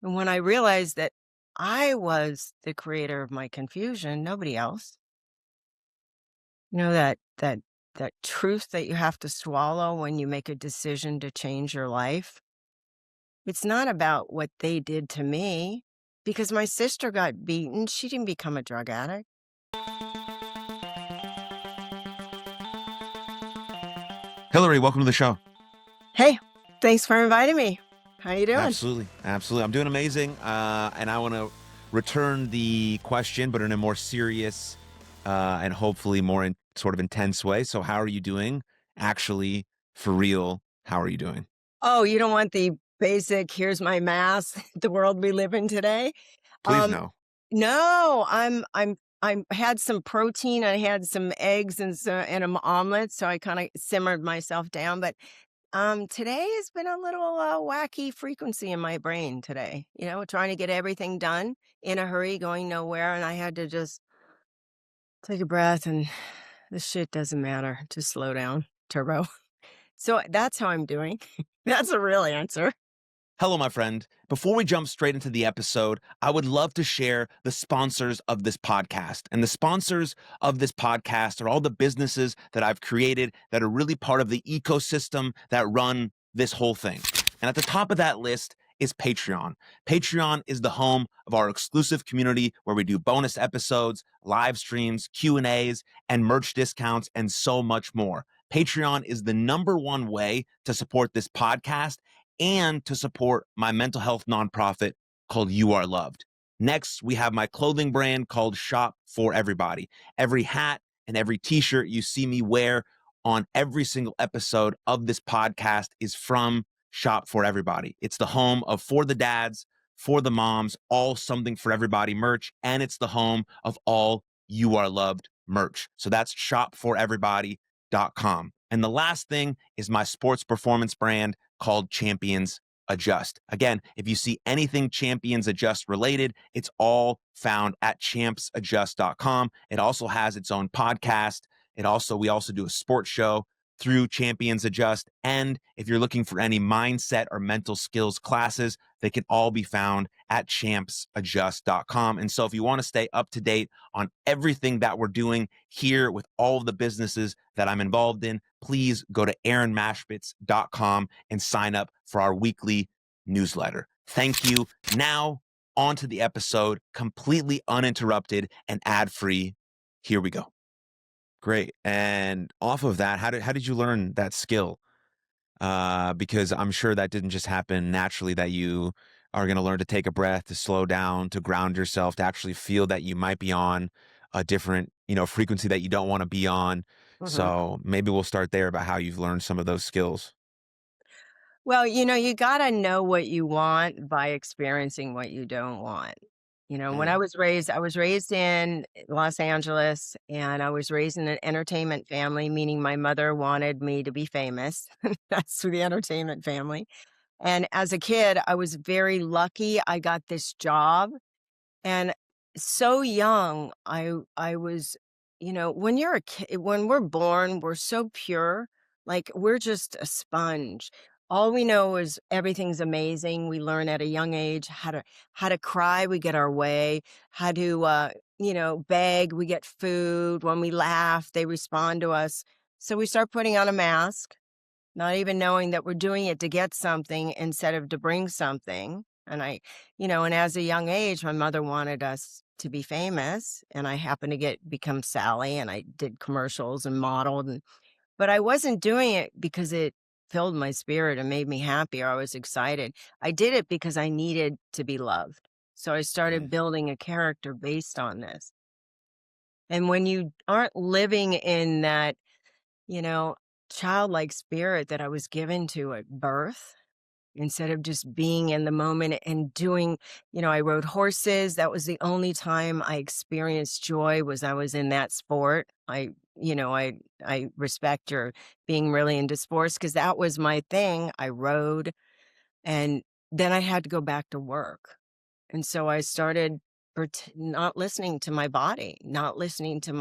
And when I realized that I was the creator of my confusion, nobody else, that truth that you have to swallow when you make a decision to change your life. It's not about what they did to me because my sister got beaten. She didn't become a drug addict. Hilary, welcome to the show. Hey, thanks for inviting me. How you doing? Absolutely. Absolutely. I'm doing amazing. And I want to return the question, but in a more serious and hopefully more sort of intense way. So, how are you doing? Actually, for real, how are you doing? Oh, you don't want the basic, here's my mass, the world we live in today? Please Um, no. no, I'm had some protein, I had some eggs and an omelet, so I kinda simmered myself down, but, today has been a little, wacky frequency in my brain today, trying to get everything done in a hurry, going nowhere, and I had to just take a breath and this shit doesn't matter, just slow down, turbo. So that's how I'm doing. That's a real answer. Hello, my friend. Before we jump straight into the episode, I would love to share the sponsors of this podcast. And the sponsors of this podcast are all the businesses that I've created that are really part of the ecosystem that run this whole thing. And at the top of that list is Patreon. Patreon is the home of our exclusive community where we do bonus episodes, live streams, Q&As, and merch discounts, and so much more. Patreon is the number one way to support this podcast and to support my mental health nonprofit called You Are Loved. Next, we have my clothing brand called Shop for Everybody. Every hat and every t-shirt you see me wear on every single episode of this podcast is from Shop for Everybody. It's the home of For the Dads, For the Moms, all Something for Everybody merch, and it's the home of all You Are Loved merch. So that's shopforeverybody.com. And the last thing is my sports performance brand called Champions Adjust. Again, if you see anything Champions Adjust related, it's all found at champsadjust.com. It also has its own podcast. We also do a sports show through Champions Adjust. And if you're looking for any mindset or mental skills classes, they can all be found at champsadjust.com. And so if you want to stay up to date on everything that we're doing here with all of the businesses that I'm involved in, please go to aaronmashbitz.com and sign up for our weekly newsletter. Thank you. Now, on to the episode, completely uninterrupted and ad-free. Here we go. Great. And off of that, how did you learn that skill? Because I'm sure that didn't just happen naturally, that you are going to learn to take a breath, to slow down, to ground yourself, to actually feel that you might be on a different, frequency that you don't want to be on. Mhm. So maybe we'll start there about how you've learned some of those skills. Well, you gotta know what you want by experiencing what you don't want. When Mm, I was raised in Los Angeles, and I was raised in an entertainment family, meaning my mother wanted me to be famous. That's the entertainment family. And as a kid, I was very lucky I got this job, and so young, I was when you're a kid, when we're born, we're so pure, like, we're just a sponge. All we know is everything's amazing. We learn at a young age how to cry, we get our way, how to, beg, we get food. When we laugh, they respond to us. So we start putting on a mask, not even knowing that we're doing it to get something instead of to bring something. And as a young age, my mother wanted us to be famous, and I happened to become Sally, and I did commercials and modeled, but I wasn't doing it because it filled my spirit and made me happy or I was excited. I did it because I needed to be loved. So I started mm, building a character based on this. And when you aren't living in that you know, childlike spirit that I was given to at birth, instead of just being in the moment and doing, I rode horses. That was the only time I experienced joy was I was in that sport. I respect your being really into sports because that was my thing. I rode and then I had to go back to work. And so I started not listening to my body, not listening to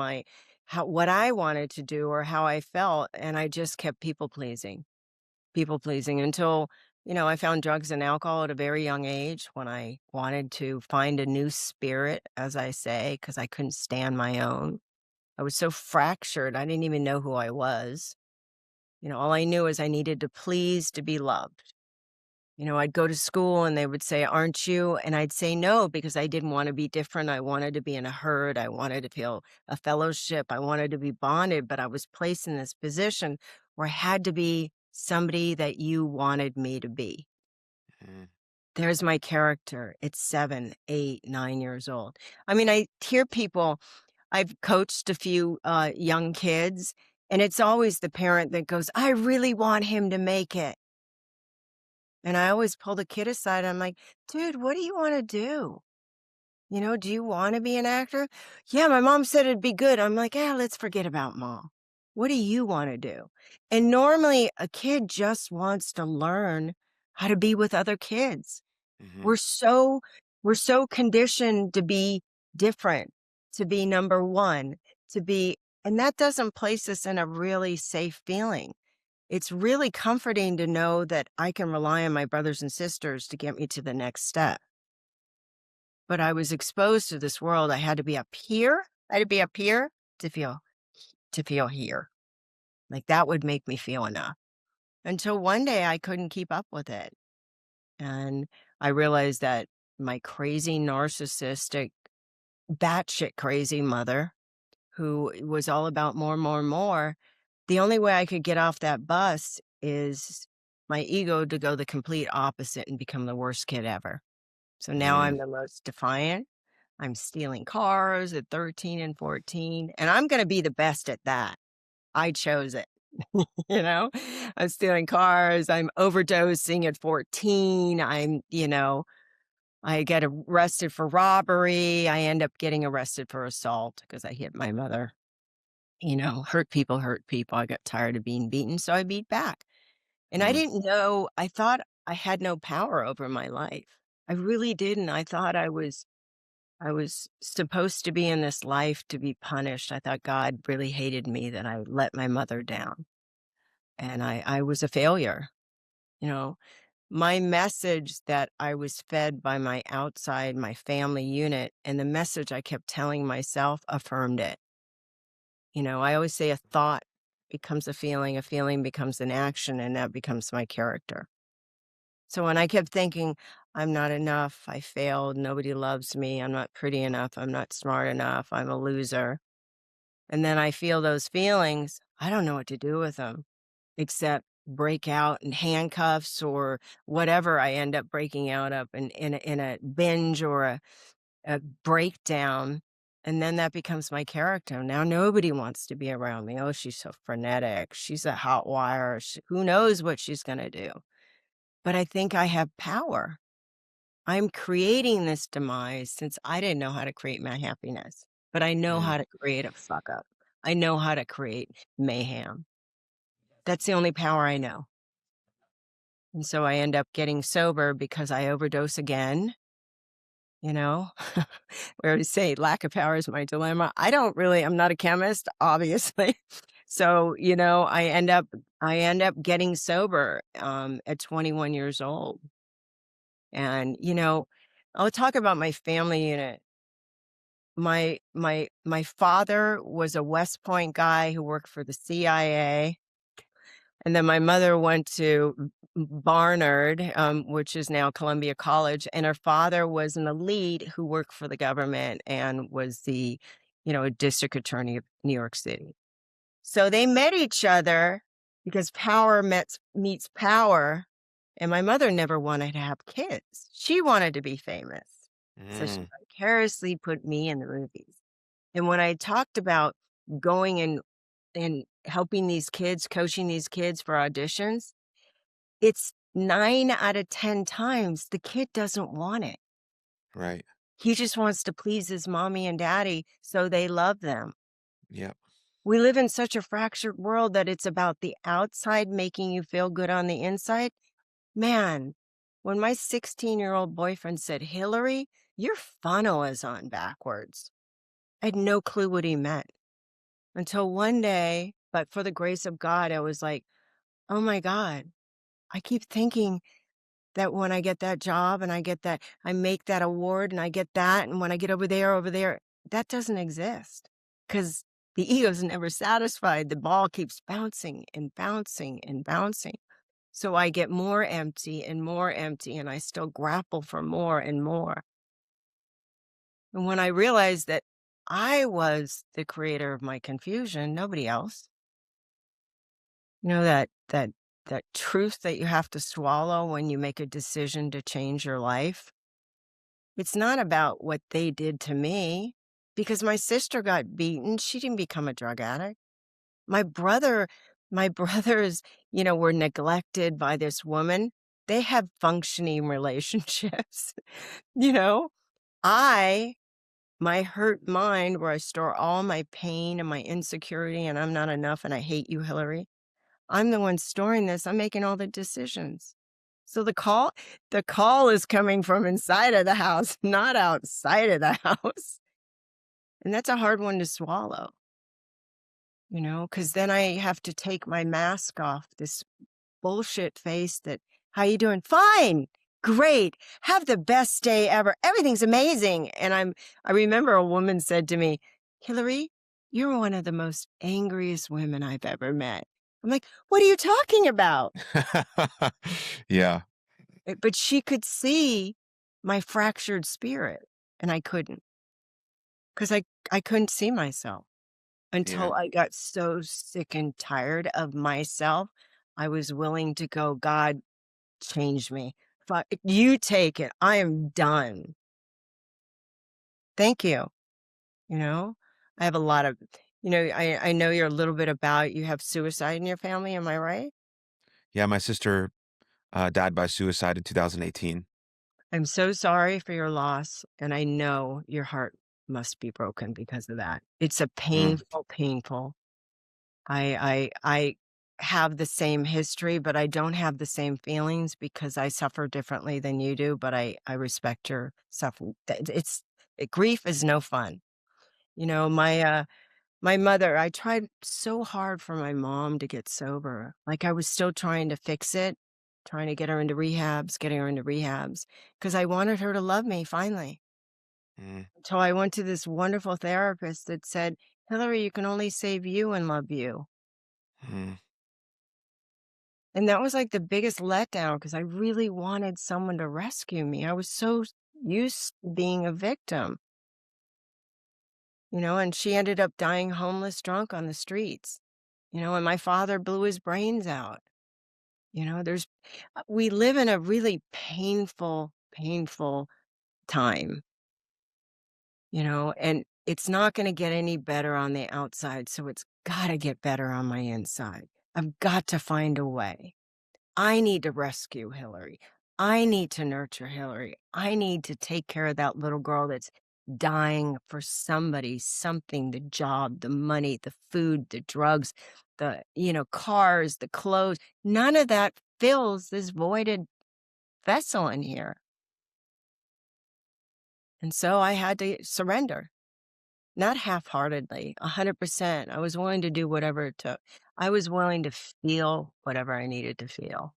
what I wanted to do or how I felt. And I just kept people pleasing until I found drugs and alcohol at a very young age when I wanted to find a new spirit, as I say, because I couldn't stand my own. I was so fractured, I didn't even know who I was. All I knew is I needed to please to be loved. I'd go to school and they would say, "Aren't you?" And I'd say no because I didn't want to be different. I wanted to be in a herd. I wanted to feel a fellowship. I wanted to be bonded, but I was placed in this position where I had to be somebody that you wanted me to be. Mm, There's my character. It's 7, 8, 9 years old. I mean, I hear people I've coached a few, young kids, and it's always the parent that goes, "I really want him to make it." And I always pull the kid aside, I'm like, "Dude, what do you wanna do? Do you wanna be an actor?" "Yeah, my mom said it'd be good." I'm like, let's forget about mom. What do you wanna do?" And normally, a kid just wants to learn how to be with other kids. mhm, We're so we're so conditioned to be different, to be number 1, to be and that doesn't place us in a really safe feeling. It's really comforting to know that I can rely on my brothers and sisters to get me to the next step. But I was exposed to this world. I had to be up here. I had to be up here to feel here. Like that would make me feel enough. Until one day I couldn't keep up with it. And I realized that my crazy, narcissistic, batshit crazy mother, who was all about more, more, more, the only way I could get off that bus is my ego to go the complete opposite and become the worst kid ever. So now mm, I'm the most defiant. I'm stealing cars at 13 and 14, and I'm going to be the best at that. I chose it. you know, I'm stealing cars. I'm overdosing at 14. I get arrested for robbery. I end up getting arrested for assault because I hit my mother. Hurt people hurt people. I got tired of being beaten, so I beat back. And I mm, didn't know, I thought I had no power over my life. I really didn't. I thought I was supposed to be in this life to be punished. I thought God really hated me that I let my mother down. And I was a failure. You know, my message that I was fed by my outside, my family unit, and the message I kept telling myself affirmed it. I always say a thought becomes a feeling becomes an action, and that becomes my character. So when I kept thinking, I'm not enough, I failed, nobody loves me, I'm not pretty enough, I'm not smart enough, I'm a loser. And then I feel those feelings, I don't know what to do with them except break out in handcuffs or whatever I end up breaking out of in a binge or a breakdown. And then that becomes my character. Now nobody wants to be around me. Oh, she's so frenetic. She's a hot wire. Who knows what she's going to do? But I think I have power. I'm creating this demise since I didn't know how to create my happiness, but I know mm, how to create a fuck up. I know how to create mayhem. That's the only power I know. And so I end up getting sober because I overdose again, you know? Where I say lack of power is my dilemma. I'm not a chemist, obviously. So, I end up getting sober at 21 years old. And, I'll talk about my family unit. My father was a West Point guy who worked for the CIA. And then my mother went to Barnard, which is now Columbia College, and her father was an elite who worked for the government and was a district attorney of New York City. So they met each other because power meets power. And my mother never wanted to have kids. She wanted to be famous. So she mm, vicariously put me in the movies. And when I talked about going and helping these kids, coaching these kids for auditions, it's 9 out of 10 times the kid doesn't want it. right. He just wants to please his mommy and daddy so they love them. Yep. We live in such a fractured world that it's about the outside making you feel good on the inside. Man, when my 16-year-old boyfriend said, "Hilary, your funnel is on backwards," I had no clue what he meant until one day, but for the grace of God, I was like, "Oh my God, I keep thinking that when I get that job and I get that, I make that award and I get that, and when I get over there, that doesn't exist because the ego's never satisfied. The ball keeps bouncing and bouncing and bouncing. So I get more empty, and I still grapple for more and more. And when I realized that I was the creator of my confusion, nobody else, that truth that you have to swallow when you make a decision to change your life. It's not about what they did to me because my sister got beaten. She didn't become a drug addict. My brother, my brothers, were neglected by this woman. They have functioning relationships. you know, I, my hurt mind, where I store all my pain and my insecurity, and I'm not enough, and I hate you, Hillary. I'm the one storing this. I'm making all the decisions. So the call is coming from inside of the house, not outside of the house. And that's a hard one to swallow, because then I have to take my mask off, this bullshit face that, how you doing? Fine. Great. Have the best day ever. Everything's amazing. And I remember a woman said to me, Hillary, you're one of the most angriest women I've ever met. I'm like, what are you talking about? Yeah. But she could see my fractured spirit, and I couldn't, because I couldn't see myself Yeah. until I got so sick and tired of myself. I was willing to go, God, change me. You take it. I am done. Thank you. You know, I have a lot of, I know you're a little bit about, you have suicide in your family. Am I right? Yeah, my sister, died by suicide in 2018. I'm so sorry for your loss. And I know your heart must be broken because of that. It's a Mm, painful, painful. I have the same history, but I don't have the same feelings because I suffer differently than you do. But I respect your suffering. Grief is no fun. My mother, I tried so hard for my mom to get sober. Like I was still trying to fix it, trying to get her into rehabs, getting her into rehabs, because I wanted her to love me finally. mm, Until I went to this wonderful therapist that said, Hillary, you can only save you and love you. mm. And that was like the biggest letdown because I really wanted someone to rescue me. I was so used to being a victim, and she ended up dying homeless drunk on the streets, and my father blew his brains out. We live in a really painful, painful time, and it's not going to get any better on the outside. So it's got to get better on my inside. I've got to find a way. I need to rescue Hillary. I need to nurture Hillary. I need to take care of that little girl that's dying for somebody, something, the job, the money, the food, the drugs, the, cars, the clothes. None of that fills this voided vessel in here. And so I had to surrender, not half-heartedly, 100%. I was willing to do whatever it took. I was willing to feel whatever I needed to feel.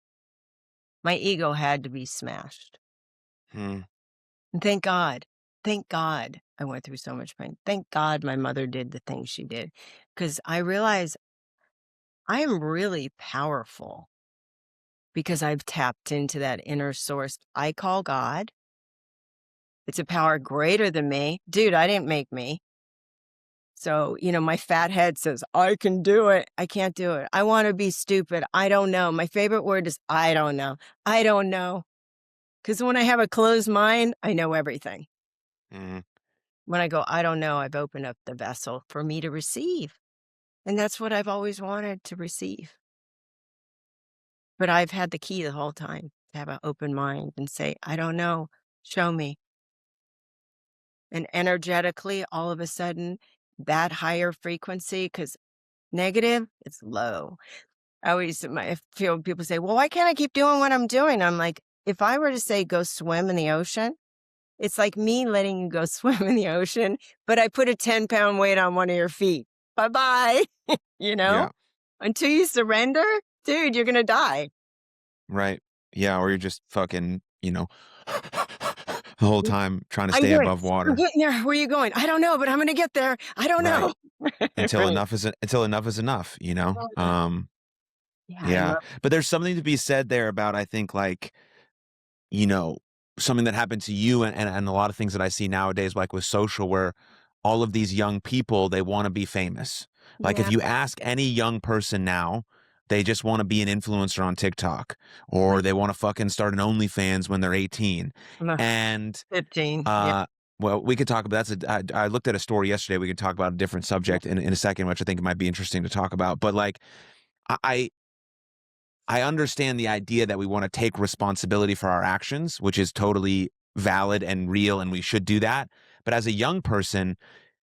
My ego had to be smashed. Mm. And thank God I went through so much pain. Thank God my mother did the things she did, because I realize I am really powerful because I've tapped into that inner source I call God. It's a power greater than me. Dude, I didn't make me. So, my fat head says, I can do it. I can't do it. I want to be stupid. I don't know. My favorite word is I don't know. I don't know. Because when I have a closed mind, I know everything. Mm. When I go, I don't know, I've opened up the vessel for me to receive. And that's what I've always wanted to receive. But I've had the key the whole time to have an open mind and say, I don't know, show me. And energetically, all of a sudden, that higher frequency, because negative, it's low. I feel people say, well, why can't I keep doing what I'm doing? I'm like, if I were to say, go swim in the ocean, it's like me letting you go swim in the ocean, but I put a 10-pound weight on one of your feet. Bye-bye. You know? Yeah. Until you surrender, dude, you're gonna die. Right. Yeah, or you're just fucking, the whole time trying to I'm stay doing above I'm water. getting there. Where are you going? I don't know, but I'm gonna get there. I don't Right. know. Right. Until enough is enough, you know? Love that. Yeah, I Yeah. love But there's something to be said there about, I think, like, you know, something that happened to you and a lot of things that I see nowadays, like with social, where all of these young people, they want to be famous. Like if yeah, you ask any young person now, they just want to be an influencer on TikTok, or right. they want to fucking start an OnlyFans when they're 18. Ugh, And 15. Yeah, uh well, we could talk about I looked at a story yesterday. We could talk about a different yeah, subject in a second, which I think might be interesting to talk about. But like I I understand the idea that we want to take responsibility for our actions, which is totally valid and real, and we should do that. But as a young person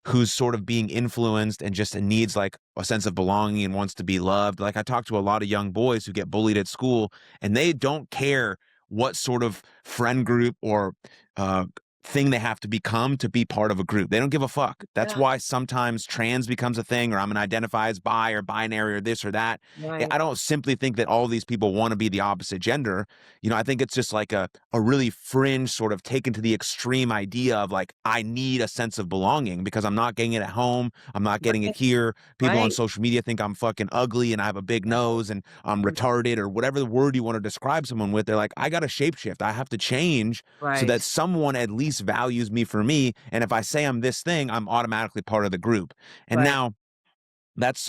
who's sort of being influenced and just needs like a sense of belonging and wants to be loved, like I talk to a lot of young boys who get bullied at school, and they don't care what sort of friend group or uh, thing they have to become to be part of a group. They don't give a fuck. That's yeah, why sometimes trans becomes a thing, or I'm going to identify as bi or binary or this or that. right, I don't simply think that all these people want to be the opposite gender. I think it's just like a really fringe sort of taken to the extreme idea of like, I need a sense of belonging because I'm not getting it at home. I'm not getting it right, here. People on right, social media think I'm fucking ugly and I have a big nose and I'm retarded or whatever the word you want to describe someone with. They're like, I got to shapeshift. I have to change so that right, someone at least values me for me. And if I say I'm this thing, I'm automatically part of the group. And right, now,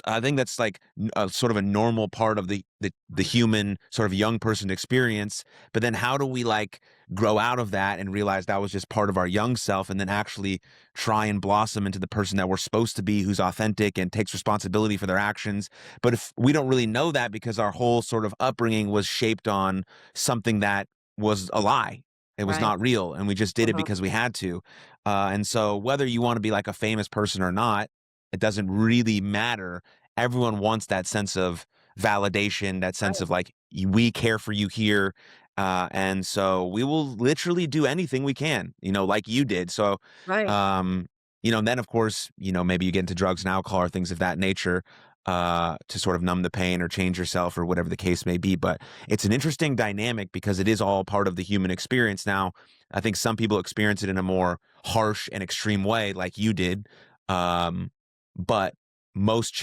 I think that's like a sort of a normal part of the human sort of young person experience. But then how do we like grow out of that and realize that was just part of our young self and then actually try and blossom into the person that we're supposed to be, who's authentic and takes responsibility for their actions. But if we don't really know that because our whole sort of upbringing was shaped on something that was a lie. It was right. not real, and we just did it Uh-huh. because we had to. And so, whether you want to be like a famous person or not, it doesn't really matter. Everyone wants that sense of validation, that sense Right, of like, we care for you here. And so we will literally do anything we can, like you did. So, right. um, and then of course, maybe you get into drugs and alcohol or things of that nature, to sort of numb the pain or change yourself or whatever the case may be. But it's an interesting dynamic because it is all part of the human experience. Now, I think some people experience it in a more harsh and extreme way, like you did. Um, but most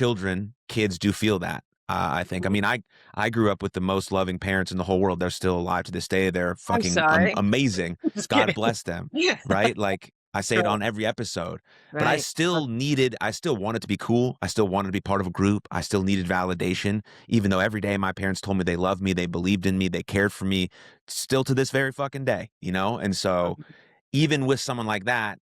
kids do feel that. I think. I Mhm. mean, I grew up with the most loving parents in the whole world. They're still alive to this day. They're I'm fucking sorry. amazing. Just God kidding. bless them. Yeah. Right? Like I say it Right, on every episode. But right. I still wanted to be cool. I still wanted to be part of a group. I still needed validation, even though every day my parents told me they loved me, they believed in me, they cared for me. Still to this very fucking day. And so even with someone like that,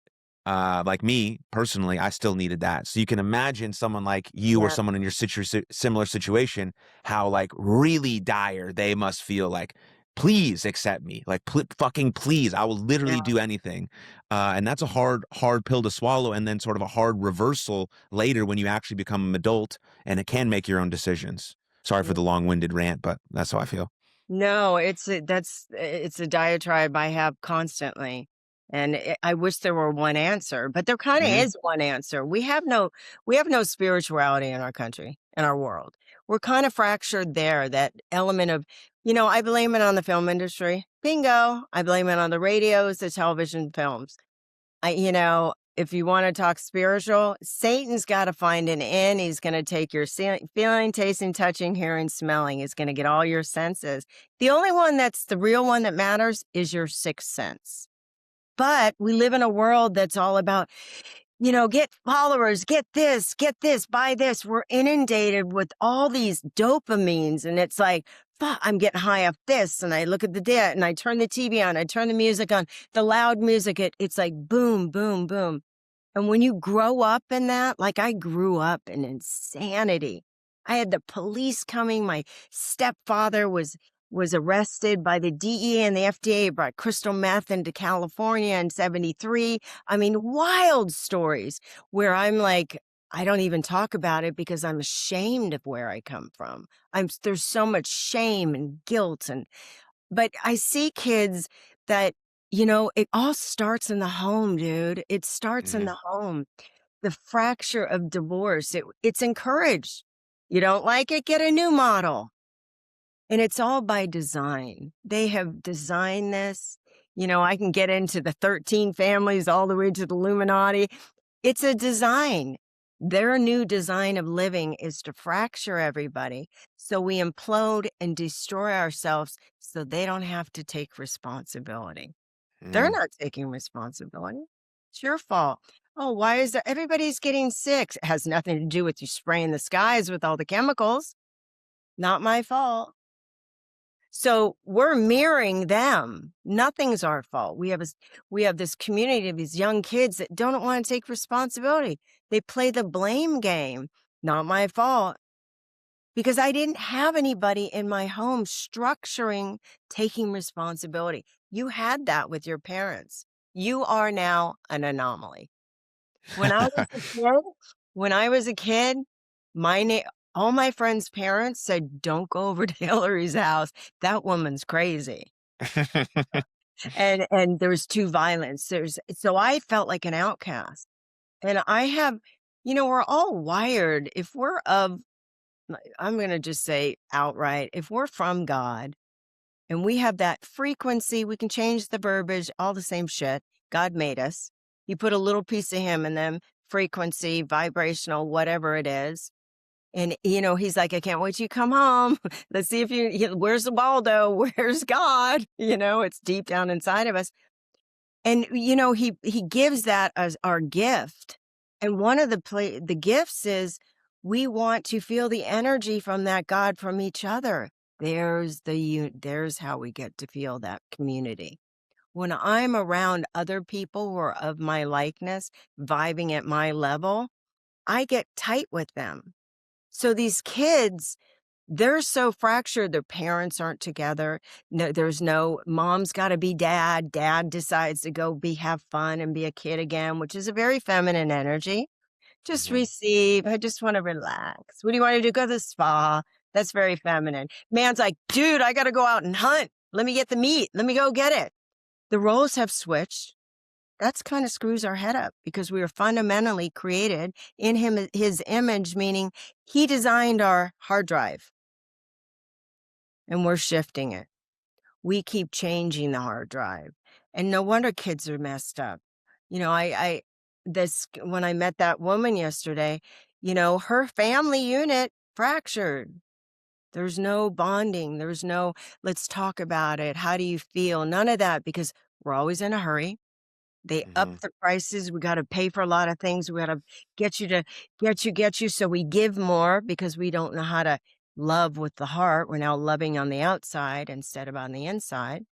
like me personally, I still needed that. So you can imagine someone like you or Yeah, someone in your similar situation, how like really dire they must feel like, please accept me. Like, fucking please. I will literally yeah, do anything. And that's a hard pill to swallow. And then sort of a hard reversal later when you actually become an adult and it can make your own decisions. Sorry for yeah. the long winded rant, but that's how I feel. No, it's a diatribe I have constantly, and I wish there were one answer, but there kinda Hmm. is one answer. We have no spirituality in our country, in our world. We're kinda fractured there, that element of I blame it on the film industry. Bingo. I blame it on the radios, the television, films. If you wanna talk spiritual, Satan's gotta find an in, he's gonna take your feeling, tasting, touching, hearing, smelling, he's gonna get all your senses. The only one that's the real one that matters is your sixth sense. But we live in a world that's all about, get followers, get this, buy this. We're inundated with all these dopamines, and it's like, fuck, I'm getting high off this. And I look at the debt and I turn the TV on, I turn the music on, the loud music, it's like boom, boom, boom. And when you grow up in that, like I grew up in insanity. I had the police coming. My stepfather was arrested by the DEA and the FDA, brought crystal meth into California in 73. I mean, wild stories where I'm like, I don't even talk about it because I'm ashamed of where I come from. There's so much shame and guilt, but I see kids that, it all starts in the home, dude. It starts in Hmm. the home. The fracture of divorce, it's encouraged. You don't like it, get a new model. And it's all by design. They have designed this. I can get into the 13 families all the way to the Illuminati. It's a design. Their new design of living is to fracture everybody so we implode and destroy ourselves so they don't have to take responsibility. They're Mhm. not taking responsibility. It's your fault. Oh, why is that? Everybody's getting sick. It has nothing to do with you spraying the skies with all the chemicals. Not my fault. So we're mirroring them. Nothing's our fault. We have this community of these young kids that don't want to take responsibility. They play the blame game. Not my fault. Because I didn't have anybody in my home structuring taking responsibility. You had that with your parents. You are now an anomaly. When I was a kid when I was a kid, my na all my friends' parents said, "Don't go over to Hillary's house. That woman's crazy." And there was too violence. So I felt like an outcast. And I have we're all wired if we're of I'm gonna just say outright, if we're from God and we have that frequency, we can change the verbiage, all the same shit. God made us. You put a little piece of him in them, frequency, vibrational, whatever it is. And, he's like, I can't wait till you come home. Let's see if where's the Waldo? Where's God? It's deep down inside of us. And, he gives that as our gift. And one of the gifts is we want to feel the energy from that God from each other. There's how we get to feel that community. When I'm around other people who are of my likeness, vibing at my level, I get tight with them. So these kids, they're so fractured, their parents aren't together. No, there's no mom's gotta be dad. Dad decides to go have fun and be a kid again, which is a very feminine energy. Just Mhm. receive. I just wanna relax. What do you wanna do? Go to the spa. That's very feminine. Man's like, dude, I gotta go out and hunt. Let me get the meat. Let me go get it. The roles have switched. That's kind of screws our head up because we were fundamentally created in his image, meaning he designed our hard drive and we're shifting it. We keep changing the hard drive. And no wonder kids are messed up. I this when I met that woman yesterday, her family unit fractured. There's no bonding. There's no, let's talk about it. How do you feel? None of that because we're always in a hurry. They up Mhm. the prices. We gotta pay for a lot of things. We gotta get you to get you. So we give more because we don't know how to love with the heart. We're now loving on the outside instead of on the inside.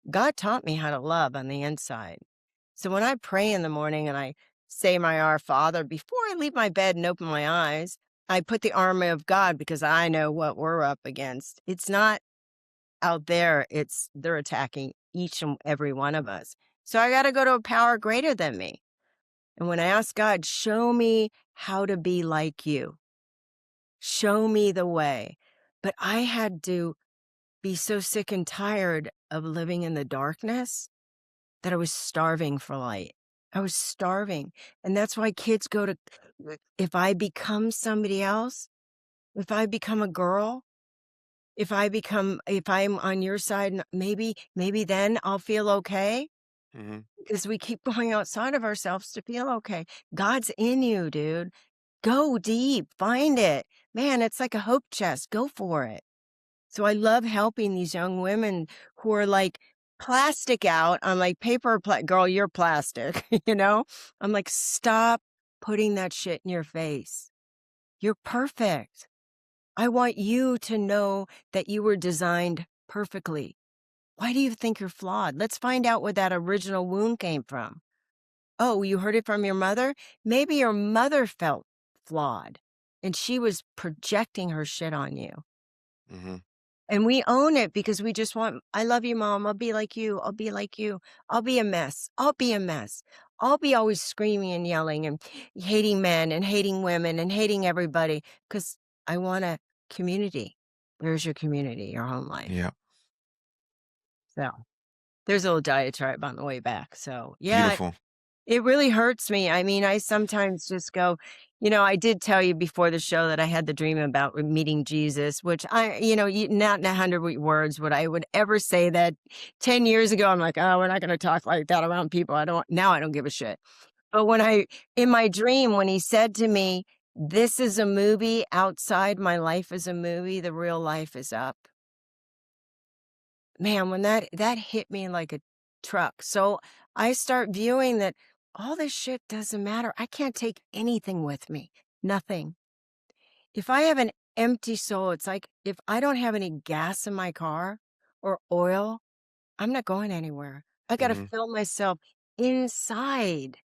God taught me how to love on the inside. So when I pray in the morning and I say my Our Father, before I leave my bed and open my eyes, I put the armor of God because I know what we're up against. It's not out there, they're attacking each and every one of us. So I got to go to a power greater than me. And when I ask God, show me how to be like you, show me the way. But I had to be so sick and tired of living in the darkness that I was starving for light. I was starving. And that's why kids go to, if I become somebody else, if I become a girl, if I'm on your side, maybe then I'll feel okay. Mhm. Because we keep going outside of ourselves to feel okay. God's in you, dude. Go deep, find it. Man, it's like a hope chest. Go for it. So I love helping these young women who are like plastic out. I'm like, girl, you're plastic, I'm like, stop putting that shit in your face. You're perfect. I want you to know that you were designed perfectly. Why do you think you're flawed? Let's find out where that original wound came from. Oh, you heard it from your mother? Maybe your mother felt flawed and she was projecting her shit on you. Mhm. And we own it because we just want, I love you, mom. I'll be like you. I'll be like you. I'll be a mess. I'll be a mess. I'll be always screaming and yelling and hating men and hating women and hating everybody because I want a community. There's your community, your home life. Yeah. So there's a little diatribe on the way back. So, yeah, Beautiful. It really hurts me. I mean, I sometimes just go, I did tell you before the show that I had the dream about meeting Jesus, which not in 100 words would I would ever say that. 10 years ago, I'm like, oh, we're not going to talk like that around people. Now I don't give a shit. But in my dream, when he said to me, this is a movie outside my life is a movie, the real life is up. Man, when that hit me like a truck. So I start viewing that all this shit doesn't matter. I can't take anything with me. Nothing. If I have an empty soul, it's like if I don't have any gas in my car or oil, I'm not going anywhere. I got to Hmm. fill myself inside.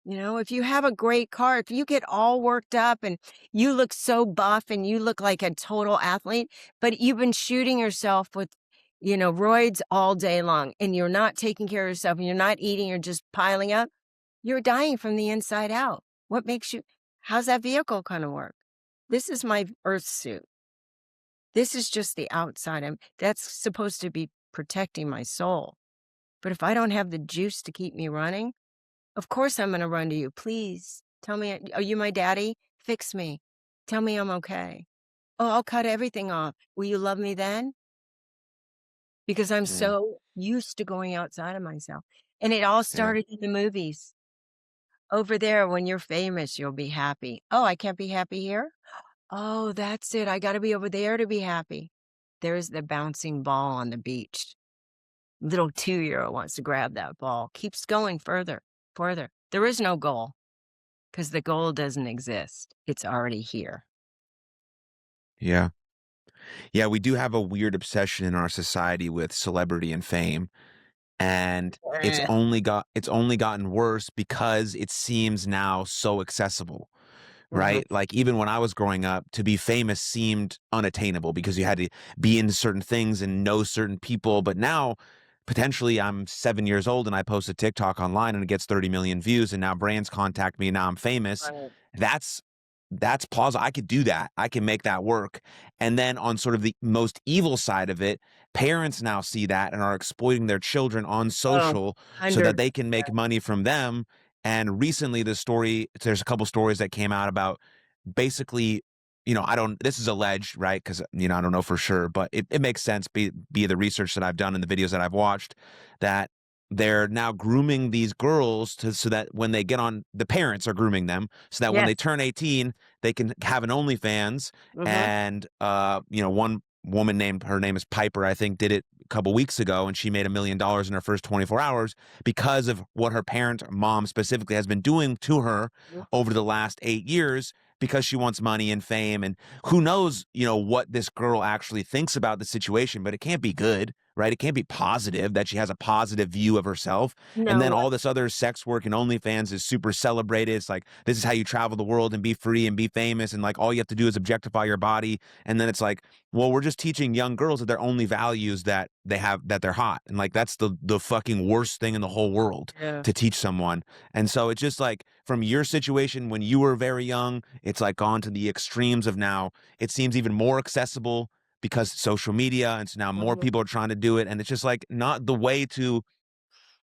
If you have a great car, if you get all worked up and you look so buff and you look like a total athlete, but you've been shooting yourself with, roids all day long and you're not taking care of yourself and you're not eating, you're just piling up, you're dying from the inside out. How's that vehicle going to work? This is my earth suit. This is just the outside. That's supposed to be protecting my soul. But if I don't have the juice to keep me running, of course I'm gonna run to you. Please tell me, are you my daddy? Fix me. Tell me I'm okay. Oh, I'll cut everything off. Will you love me then? Because I'm Mm, so used to going outside of myself. And it all yeah. started in the movies. Over there, when you're famous, you'll be happy. Oh, I can't be happy here? Oh, that's it. I gotta be over there to be happy. There's the bouncing ball on the beach. Little 2-year-old wants to grab that ball, keeps going further, further. There is no goal. 'Cause the goal doesn't exist. It's already here. Yeah. Yeah, we do have a weird obsession in our society with celebrity and fame, and Eh. it's only gotten worse because it seems now so accessible. Mhm. Right? Like, even when I was growing up, to be famous seemed unattainable because you had to be into certain things and know certain people. But now, potentially, I'm 7 years old and I post a TikTok online and it gets 30 million views, and now brands contact me and now I'm famous. Right. That's that's plausible. I could do that. I can make that work. And then on sort of the most evil side of it, parents now see that and are exploiting their children on Oh, social so that 100. they can make money from them. And recently, there's a couple stories that came out about basically, I don't, this is alleged, right? Because, I don't know for sure, but it makes sense, be the research that I've done and the videos that I've watched, that they're now grooming these girls so that when they get on, the parents are grooming them so that when they Yes. turn 18, they can have an OnlyFans. Mhm. And, one woman her name is Piper, I think, did it a couple weeks ago, and she made $1 million in her first 24 hours because of what her mom specifically, has been doing to her Mhm. over the last 8 years, because she wants money and fame. And who knows, what this girl actually thinks about the situation, but it can't be good, right? It can't be positive that she has a positive view of herself. And then No. all this other sex work and OnlyFans is super celebrated. It's like, this is how you travel the world and be free and be famous. And like, all you have to do is objectify your body. And then it's like, well, we're just teaching young girls that their only values that they have, that they're hot. And like, that's the fucking worst thing in the whole world Yeah. to teach someone. And so it's just like, from your situation when you were very young, it's like gone to the extremes of now. It seems even more accessible because social media. And so now more Mhm. people are trying to do it. And it's just like not the way to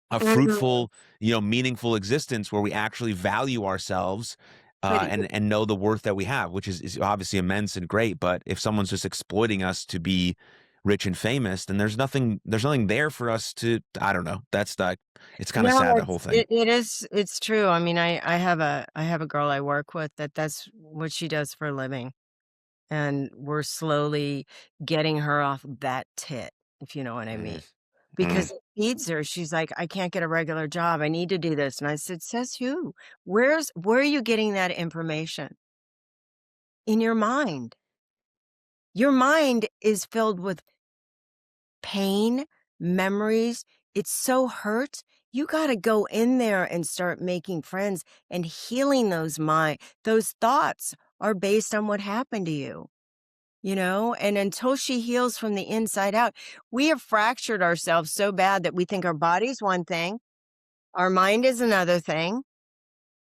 a Mhm. fruitful, meaningful existence where we actually value ourselves, But and know the worth that we have, which is obviously immense and great. But if someone's just exploiting us to be rich and famous, then there's nothing there for us to, I don't know. It's kind of no, sad, that whole thing. it's true. I mean, I have a girl I work with that's what she does for a living, and we're slowly getting her off that tit, if you know what I Mm, mean. mm. Because it feeds her. She's like, "I can't get a regular job. I need to do this." And I said, "Says who? Where are you getting that information?" In your mind. Your mind is filled with pain, memories. It's so hurt. You gotta go in there and start making friends and healing those thoughts are based on what happened to you, And until she heals from the inside out, we have fractured ourselves so bad that we think our body's one thing, our mind is another thing,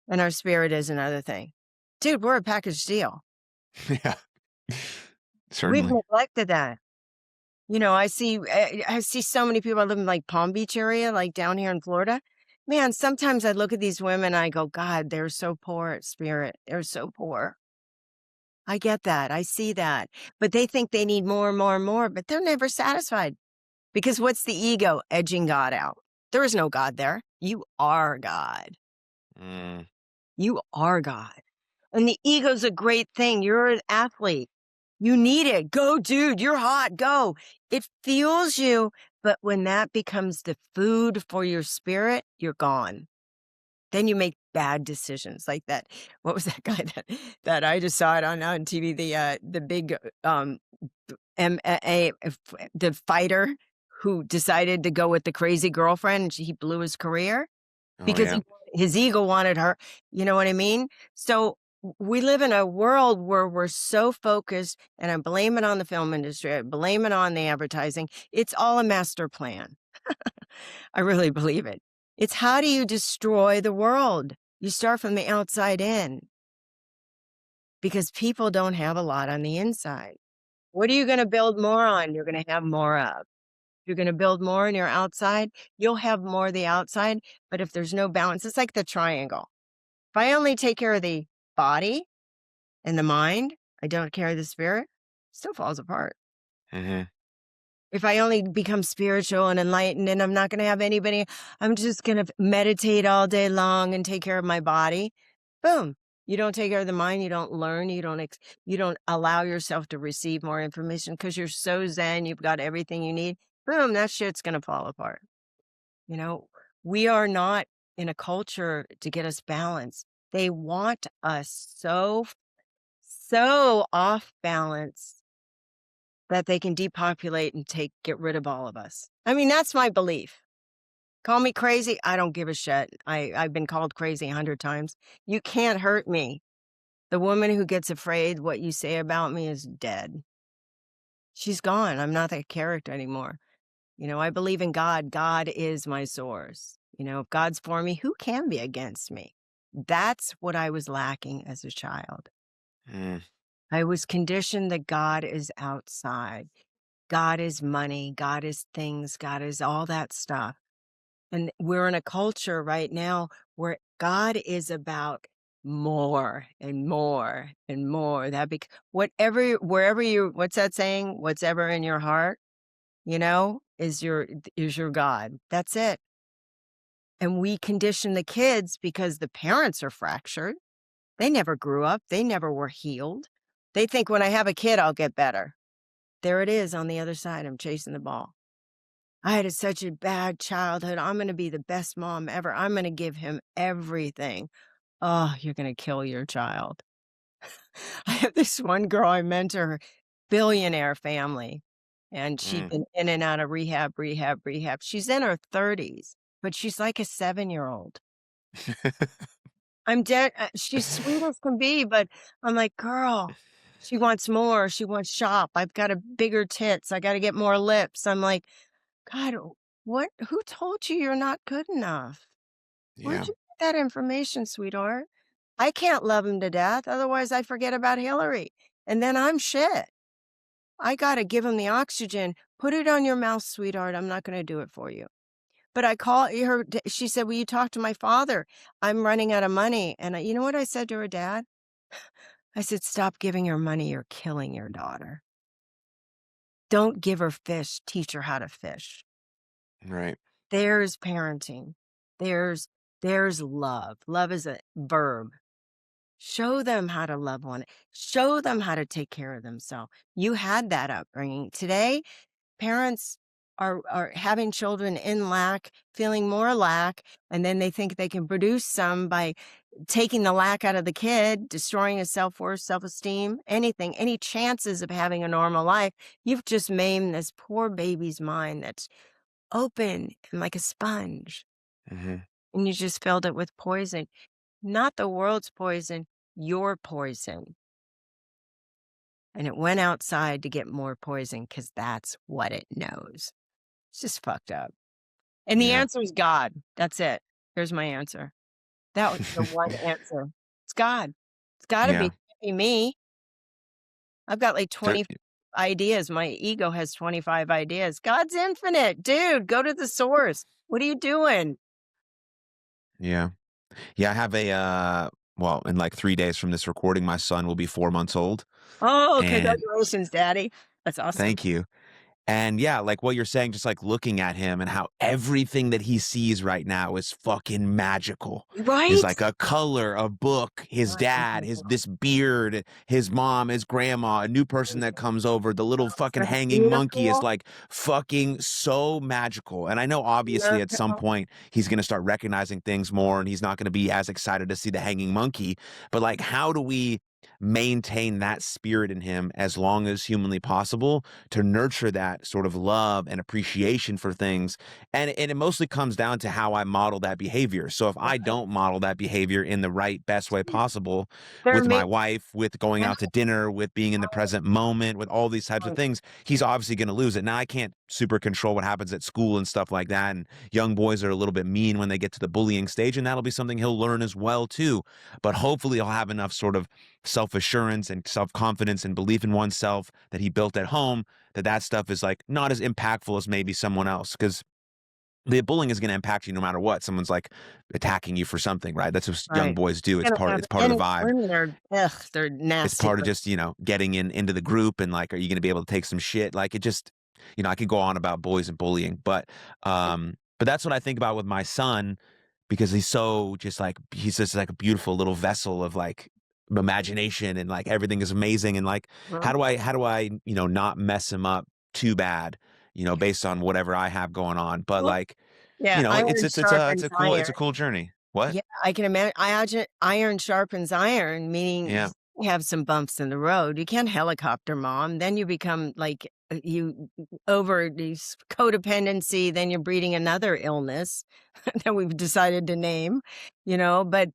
and our spirit is another thing. Dude, we're a package deal. Yeah, We've certainly. neglected that. I see so many people. I live in like Palm Beach area, like down here in Florida. Man, sometimes I look at these women, I go, God, they're so poor at spirit. They're so poor. I get that. I see that. But they think they need more and more and more, but they're never satisfied. Because what's the ego? Edging God out. There is no God there. You are God. Mm, You are God. And the ego's a great thing. You're an athlete. You need it. Go, dude. You're hot. Go. It fuels you. But when that becomes the food for your spirit, you're gone. Then you make bad decisions like that. What was that guy that I just saw it on TV? The big MMA, the fighter who decided to go with the crazy girlfriend, and he blew his career oh because yeah. his ego wanted her. You know what I mean? So we live in a world where we're so focused, and I blame it on the film industry. I blame it on the advertising. It's all a master plan. I really believe it. It's how do you destroy the world? You start from the outside in because people don't have a lot on the inside. What are you going to build more on? You're going to have more of. You're going to build more on your outside, you'll have more of the outside. But if there's no balance, it's like the triangle. If I only take care of the body and the mind, I don't care of the spirit, it still falls apart. Hmm. If I only become spiritual and enlightened and I'm not going to have anybody, I'm just going to meditate all day long and take care of my body. Boom. You don't take care of the mind. You don't learn. You don't allow yourself to receive more information because you're so zen. You've got everything you need. Boom. That shit's going to fall apart. You know, we are not in a culture to get us balanced. They want us so off balance that they can depopulate and get rid of all of us. I mean, that's my belief. Call me crazy. I don't give a shit. I've been called crazy 100 times. You can't hurt me. The woman who gets afraid what you say about me is dead. She's gone. I'm not that character anymore. You know, I believe in God. God is my source. You know, if God's for me, who can be against me? That's what I was lacking as a child. Mm, I was conditioned that God is outside. God is money. God is things. God is all that stuff. And we're in a culture right now where God is about more and more and more. Wherever you, what's that saying? What's ever in your heart, you know, is your God. That's it. And we condition the kids because the parents are fractured. They never grew up. They never were healed. They think when I have a kid, I'll get better. There it is on the other side. I'm chasing the ball. I had such a bad childhood. I'm going to be the best mom ever. I'm going to give him everything. Oh, you're going to kill your child. I have this one girl I mentor, billionaire family, and she'd mm. been in and out of rehab. She's in her 30s, but she's like a 7-year-old. I'm dead. She's sweet as can be, but I'm like, girl, she wants more. She wants shop. I've got a bigger tits. I got to get more lips. I'm like, God, who told you you're not good enough? Where'd Yeah. you get that information, sweetheart? I can't love him to death. Otherwise, I forget about Hillary. And then I'm shit. I got to give him the oxygen. Put it on your mouth, sweetheart. I'm not going to do it for you. But I call her. She said, will you talk to my father? I'm running out of money. And you know what I said to her dad? I said, stop giving her money. You're killing your daughter. Don't give her fish. Teach her how to fish. Right. There's parenting. There's love. Love is a verb. Show them how to love one. Show them how to take care of themselves. You had that upbringing. Today, parents are having children in lack, feeling more lack, and then they think they can produce some by taking the lack out of the kid, destroying his self-worth, self-esteem, anything, any chances of having a normal life. You've just maimed this poor baby's mind that's open and like a sponge, Hmm. and you just filled it with poison. Not the world's poison, your poison. And it went outside to get more poison because that's what it knows. It's just fucked up. And the Yeah. answer is God. That's it. Here's my answer. That was the one answer. It's God. It's got to Yeah. be me. I've got like There, 20 ideas. My ego has 25 ideas. God's infinite. Dude, go to the source. What are you doing? Yeah. Yeah, I have well, in like 3 days from this recording, my son will be 4 months old, Oh, and congratulations, daddy. That's awesome. thank you. And yeah, like what you're saying, just like looking at him and how everything that he sees right now is fucking magical. Is Right? like a color, a book, his I dad, his know. this beard, his mom, his grandma, a new person that comes over, the little fucking That's hanging monkey is beautiful. like fucking so magical. And I know obviously at some Beautiful. point he's gonna start recognizing things more and he's not gonna be as excited to see the hanging monkey. But like, how do we maintain that spirit in him as long as humanly possible to nurture that sort of love and appreciation for things. And it mostly comes down to how I model that behavior. So if I Right. don't model that behavior in the right, best way possible They're with my amazing. wife, with going Yeah. out to dinner, with being in the present moment, with all these types of Right. things, he's obviously going to lose it. Now, I can't super control what happens at school and stuff like that. And young boys are a little bit mean when they get to the bullying stage. And that'll be something he'll learn as well, too. But hopefully, he'll have enough sort of self assurance and self confidence and belief in oneself that he built at home that stuff is like not as impactful as maybe someone else because the bullying is going to impact you no matter what. Someone's like attacking you for something, right? That's what young Right. boys do. Gonna have It's part of the any vibe. women are ugh, they're It's nasty. part of just, getting into the group and like, are you going to be able to take some shit? Like it just, I could go on about boys and bullying, but that's what I think about with my son because he's just like a beautiful little vessel of like imagination and like everything is amazing. And like, Mhm. how do I, not mess him up too bad, based on whatever I have going on. But Well, like, yeah, iron it's sharpens it's iron. a cool journey. What? Yeah, I can imagine. Iron sharpens iron, meaning Yeah. you have some bumps in the road. You can't helicopter mom. Then you become like you over these codependency. Then you're breeding another illness that we've decided to name. But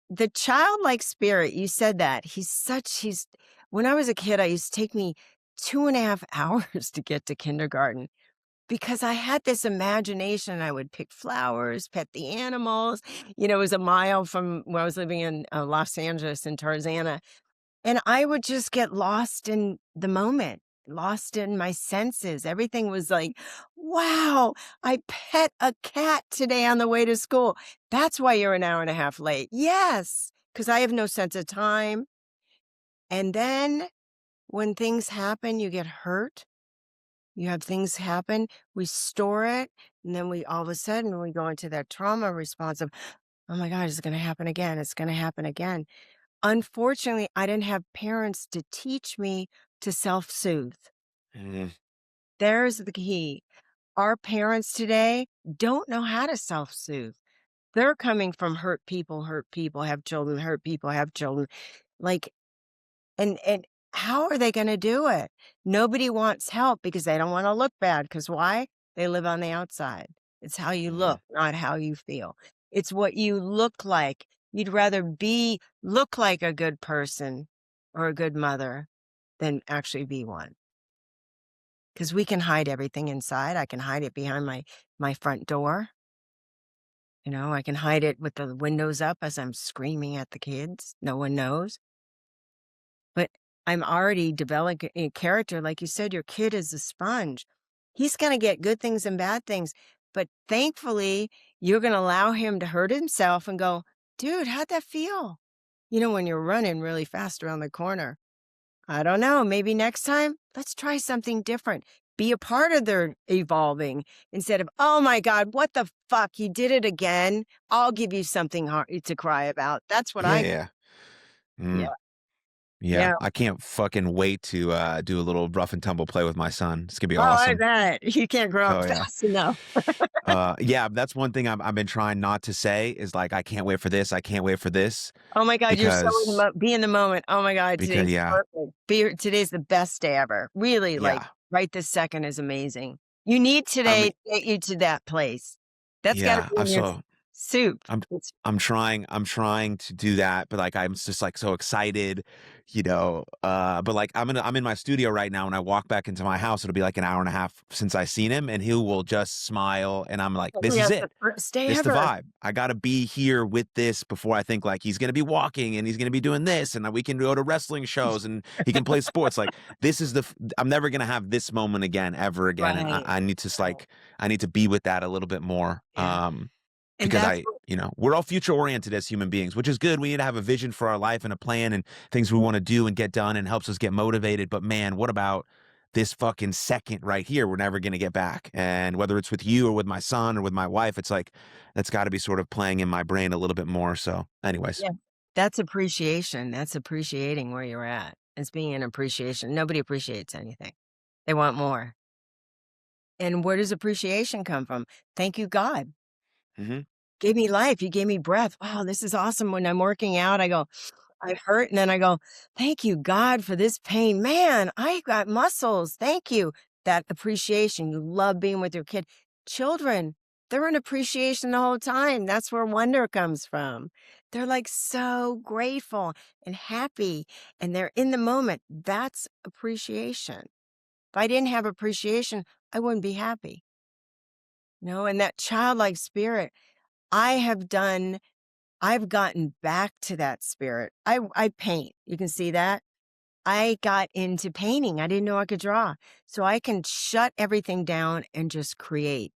the childlike spirit. You said that he's. When I was a kid, I used to take me 2.5 hours to get to kindergarten because I had this imagination. I would pick flowers, pet the animals. It was a mile from where I was living in Los Angeles in Tarzana. And I would just get lost in the moment, lost in my senses. Everything was like, wow, I pet a cat today on the way to school. That's why you're an hour and a half late. Yes, because I have no sense of time. And then when things happen, you get hurt. You have things happen, we store it, and then we all of a sudden we go into that trauma response of, oh my God, it's going to happen again. It's going to happen again. Unfortunately, I didn't have parents to teach me to self soothe. Mhm. There's the key. Our parents today don't know how to self soothe. They're coming from hurt people have children, hurt people have children. Like, and how are they gonna do it? Nobody wants help because they don't wanna look bad. Because why? They live on the outside. It's how you Mhm. look, not how you feel. It's what you look like. You'd rather look like a good person or a good mother than actually be one. Because we can hide everything inside. I can hide it behind my front door. I can hide it with the windows up as I'm screaming at the kids. No one knows. But I'm already developing a character. Like you said, your kid is a sponge. He's going to get good things and bad things. But thankfully, you're going to allow him to hurt himself and go, dude, how'd that feel? When you're running really fast around the corner. I don't know. Maybe next time, let's try something different. Be a part of their evolving instead of, oh my God, what the fuck? You did it again. I'll give you something hard to cry about. That's what Yeah, I, yeah. yeah, Mm. Yeah, yeah. I can't fucking wait to, do a little rough and tumble play with my son. It's gonna be Oh, I awesome. bet. You can't grow up Oh, yeah. fast enough. Yeah, that's one thing I've been trying not to say is, like, "I can't wait for this, I can't wait for this," Oh my God, you're so in the because be in the moment. Oh my God, today's yeah, perfect. Today's the best day ever. Really, like, yeah, right this second is amazing. You need I today mean to get you to that place. That's gotta yeah, be in your soup. I'm It's I'm trying to do that, but, like, I'm just, like, so excited, but, like, I'm in my studio right now, and I walk back into my house, it'll be, like, an hour and a half since I seen him, and he will just smile, and I'm like, "This yeah, is it's the it. first day This the ever. vibe. I gotta be here with this before I think, like, he's gonna be walking, and he's gonna be doing this, and we can go to wrestling shows, and he can play sports." Like, this is I'm never gonna have this moment again, ever again, and Right, I need to, right. I need to be with that a little bit more, Yeah. And because that's what we're all future oriented as human beings, which is good. We need to have a vision for our life and a plan and things we want to do and get done and helps us get motivated. But man, what about this fucking second right here? We're never going to get back. And whether it's with you or with my son or with my wife, it's like, that's got to be sort of playing in my brain a little bit more. So, anyways. yeah. That's appreciation. That's appreciating where you're at. It's being an appreciation. Nobody appreciates anything. They want more. And where does appreciation come from? Thank you, God. Hmm. Gave me life. You gave me breath. Wow, this is awesome. When I'm working out, I go, I hurt. And then I go, thank you, God, for this pain. Man, I got muscles. Thank you. That appreciation. You love being with your kid. Children, they're in appreciation the whole time. That's where wonder comes from. They're like so grateful and happy, and they're in the moment. That's appreciation. If I didn't have appreciation, I wouldn't be happy. And that childlike spirit, I have done I've gotten back to that spirit. I paint. You can see that. I got into painting. I didn't know I could draw. So I can shut everything down and just create.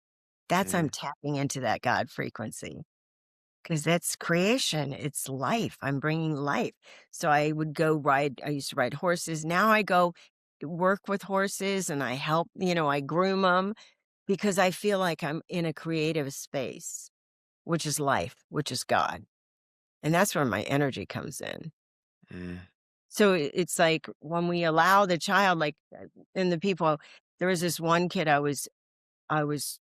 That's I'm Mm, tapping into that God frequency because that's creation. It's life. I'm bringing life. So I would go ride. I used to ride horses. Now I go work with horses and I help, I groom them because I feel like I'm in a creative space, which is life, which is God. And that's where my energy comes in. mm, So it's like when we allow the child, like, and the people, there was this one kid I was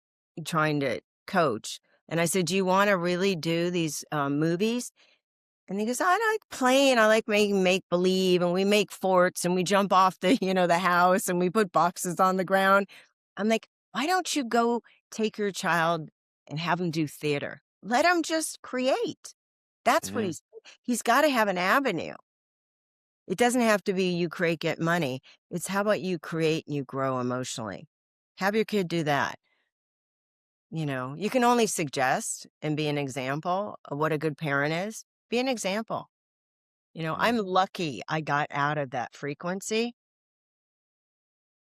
trying to coach, and I said, "Do you want to really do these movies?" And he goes, "I like playing. I like making make believe, and we make forts, and we jump off the the house, and we put boxes on the ground." I'm like, "Why don't you go take your child and have him do theater? Let him just create. That's what mhm, he's got to have an avenue." It doesn't have to be you create, get money. It's how about you create and you grow emotionally. Have your kid do that. You can only suggest and be an example of what a good parent is. Be an example. mm, I'm lucky I got out of that frequency.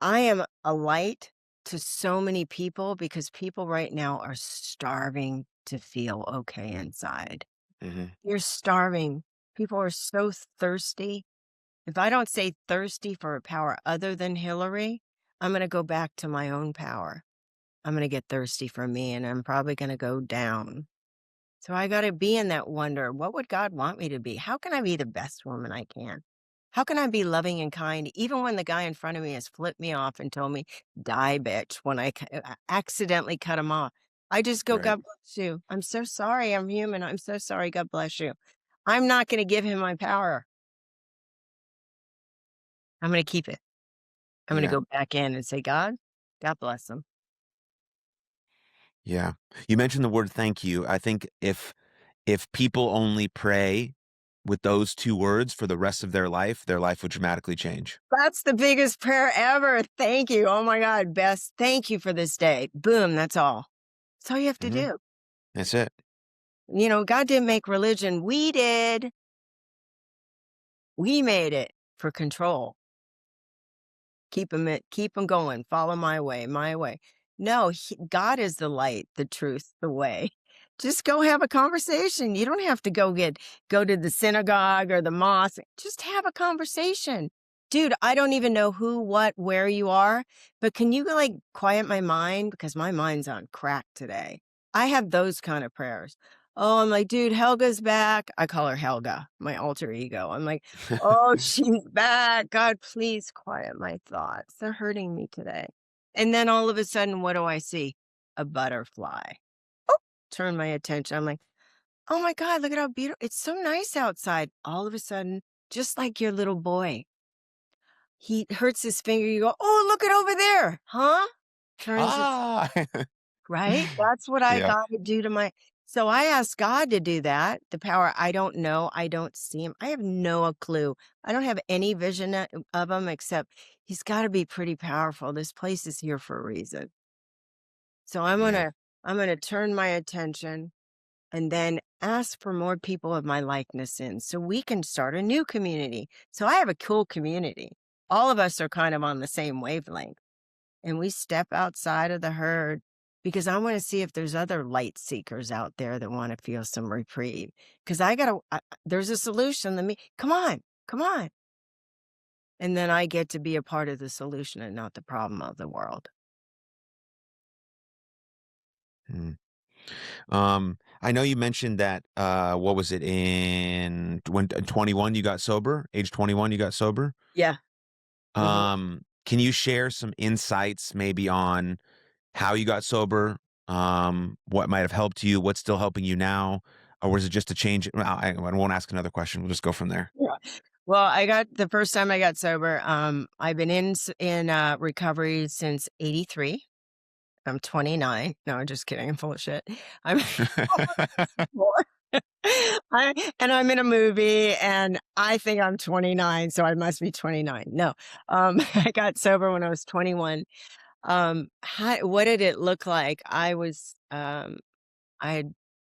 I am a light to so many people because people right now are starving to feel okay inside. mhm, You're starving. People are so thirsty. If I don't say thirsty for a power other than Hillary, I'm going to go back to my own power. I'm going to get thirsty for me and I'm probably going to go down. So I got to be in that wonder. What would God want me to be? How can I be the best woman I can? How can I be loving and kind even when the guy in front of me has flipped me off and told me, die, bitch, when I accidentally cut him off? I just go, right. God bless you. I'm so sorry. I'm human. I'm so sorry. God bless you. I'm not going to give him my power. I'm going to keep it. I'm gonna Yeah. go back in and say, God bless them." Yeah. You mentioned the word thank you. I think if people only pray with those 2 words for the rest of their life would dramatically change. That's the biggest prayer ever. Thank you. Oh my God, best. Thank you for this day. Boom, that's all. That's all you have to Mhm. do. That's it. God didn't make religion. We did. We made it for control. Keep them going. Follow my way, my way. No, God is the light, the truth, the way. Just go have a conversation. You don't have to go to the synagogue or the mosque. Just have a conversation. Dude, I don't even know who, what, where you are, but can you like quiet my mind because my mind's on crack today. I have those kind of prayers. Oh, I'm like, dude, Helga's back. I call her Helga, my alter ego. I'm like, oh, she's back. God, please quiet my thoughts. They're hurting me today. And then all of a sudden, what do I see? A butterfly. Oh, turn my attention. I'm like, oh my God, look at how beautiful. It's so nice outside. All of a sudden, just like your little boy, he hurts his finger. You go, oh, look at over there. Huh? Turns it Ah. right? That's what I Yeah. gotta do to my so I asked God to do that, the power I don't know, I don't see him. I have no clue. I don't have any vision of him except he's gotta be pretty powerful. This place is here for a reason. So Yeah. I'm gonna turn my attention and then ask for more people of my likeness in so we can start a new community. So I have a cool community. All of us are kind of on the same wavelength and we step outside of the herd because I wanna see if there's other light seekers out there that wanna feel some reprieve. Because I gotta there's a solution, let me come on, come on. And then I get to be a part of the solution and not the problem of the world. Mm. I know you mentioned that, what was it, when 21 you got sober? Age 21 you got sober? Yeah. Mhm. Can you share some insights maybe on how you got sober? What might have helped you? What's still helping you now? Or was it just a change? Well, I won't ask another question. We'll just go from there. Yeah. Well, I got the first time I got sober, I've been in recovery since '83. I'm 29. No, I'm just kidding. I'm full of shit. I'm more. I'm in a movie, and I think I'm 29, so I must be 29. No, I got sober when I was 21. What did it look like? I had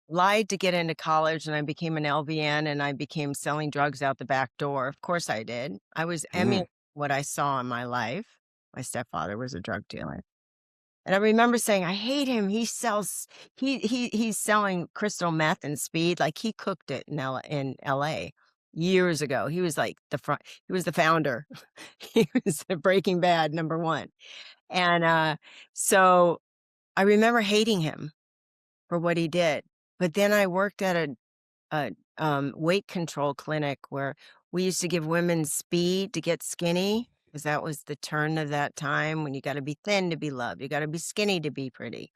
lied to get into college, and I became an LVN, and I became selling drugs out the back door. Of course I did. I was Mm, emulating what I saw in my life. My stepfather was a drug dealer. And I remember saying, "I hate him. He's selling crystal meth and speed, like, he cooked it in LA years ago. He was the founder. He was the Breaking Bad number 1." And, so I remember hating him for what he did. But then I worked at a weight control clinic where we used to give women speed to get skinny, because that was the turn of that time when you gotta be thin to be loved, you gotta be skinny to be pretty.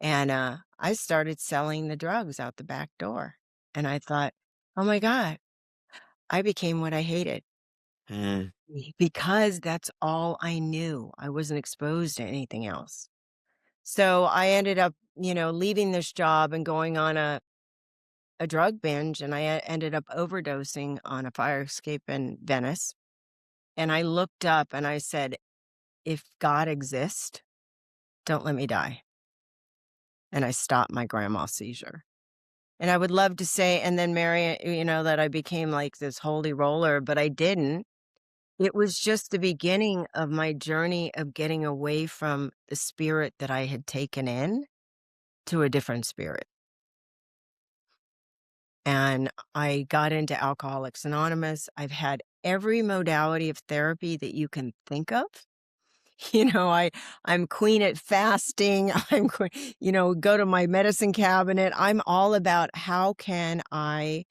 And, I started selling the drugs out the back door, and I thought, "Oh my god, I became what I hated." mm, Because that's all I knew. I wasn't exposed to anything else. So I ended up, leaving this job and going on a drug binge, and I ended up overdosing on a fire escape in Venice. And I looked up and I said, "If God exists, don't let me die." And I stopped my grandma's seizure. And I would love to say, and then Mary, that I became like this holy roller, but I didn't. It was just the beginning of my journey of getting away from the spirit that I had taken in to a different spirit. And I got into Alcoholics Anonymous. I've had every modality of therapy that you can think of. I'm queen at fasting. Go to my medicine cabinet. I'm all about how can I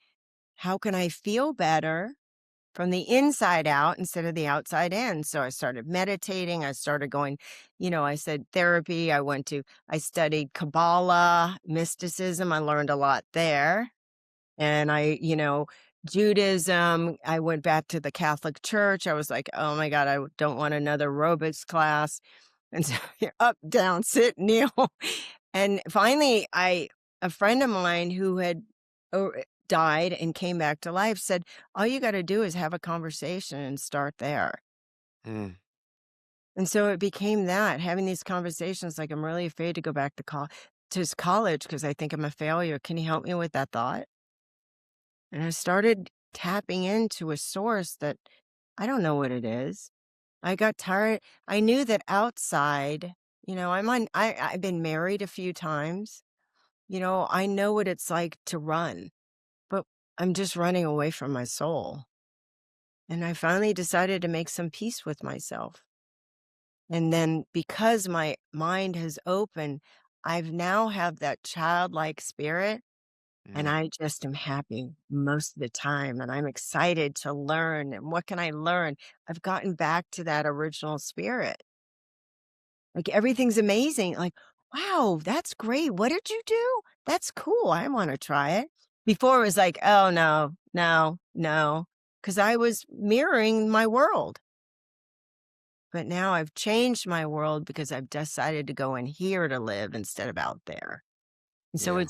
feel better from the inside out instead of the outside in. So I started meditating. I started going, I said therapy. I studied Kabbalah, mysticism. I learned a lot there. And Judaism, I went back to the Catholic Church. I was like, "Oh my god, I don't want another aerobics class." And so you're up, down, sit, kneel. And finally, I a friend of mine who had died and came back to life said, "All you gotta do is have a conversation and start there." mm. And so it became that, having these conversations, like, "I'm really afraid to go back to college because I think I'm a failure. Can you help me with that thought?" And I started tapping into a source that I don't know what it is. I got tired. I knew that outside, I've been married a few times. I know what it's like to run, but I'm just running away from my soul. And I finally decided to make some peace with myself. And then because my mind has opened, I've now have that childlike spirit. And Mm, I just am happy most of the time, and I'm excited to learn, and what can I learn? I've gotten back to that original spirit. Like, everything's amazing, like, "Wow, that's great. What did you do? That's cool. I wanna try it." Before, it was like, "Oh, no, no, no," because I was mirroring my world. But now I've changed my world because I've decided to go in here to live instead of out there. And so yeah,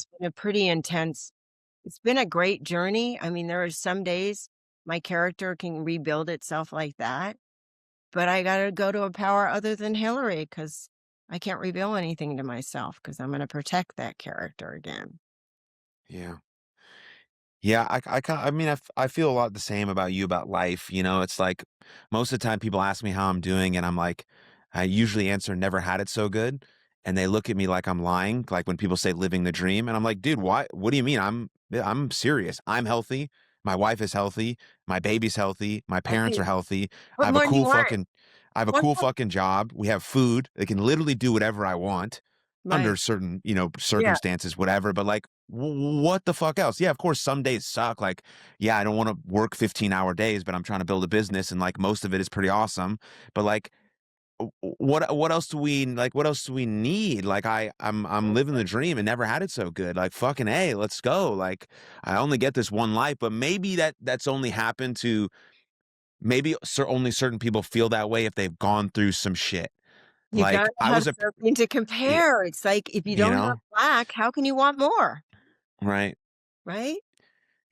it's been a great journey. I mean, there are some days my character can rebuild itself like that, but I gotta go to a power other than Hillary because I can't reveal anything to myself because I'm gonna protect that character again. yeah. Yeah, I mean, I feel a lot the same about you about life. It's like most of the time people ask me how I'm doing, and I'm like, I usually answer, never had it so good. and they look at me like I'm lying, like when people say living the dream, and I'm like, "Dude, why what do you mean? I'm serious. I'm healthy, my wife is healthy, my baby's healthy, my parents Right. are healthy. I What have a more do you cool want? fucking I have a What cool more. fucking job. We have food. They can literally do whatever I want under Right. certain, Yeah. circumstances, whatever, but, like, what the fuck else? Yeah, of course, some days suck, like, yeah, I don't wanna work 15-hour days, but I'm trying to build a business, and, like, most of it is pretty awesome, but, like, what else do we like, what else do we need? Like, I'm living the dream and never had it so good. Like, fucking A, let's go. Like, I only get this one life, but maybe that's only happened to maybe only certain people feel that way if they've gone through some shit. You Like, gotta have something to y- compare. It's like, if you you don't have know, black, how can you want more? right? Right?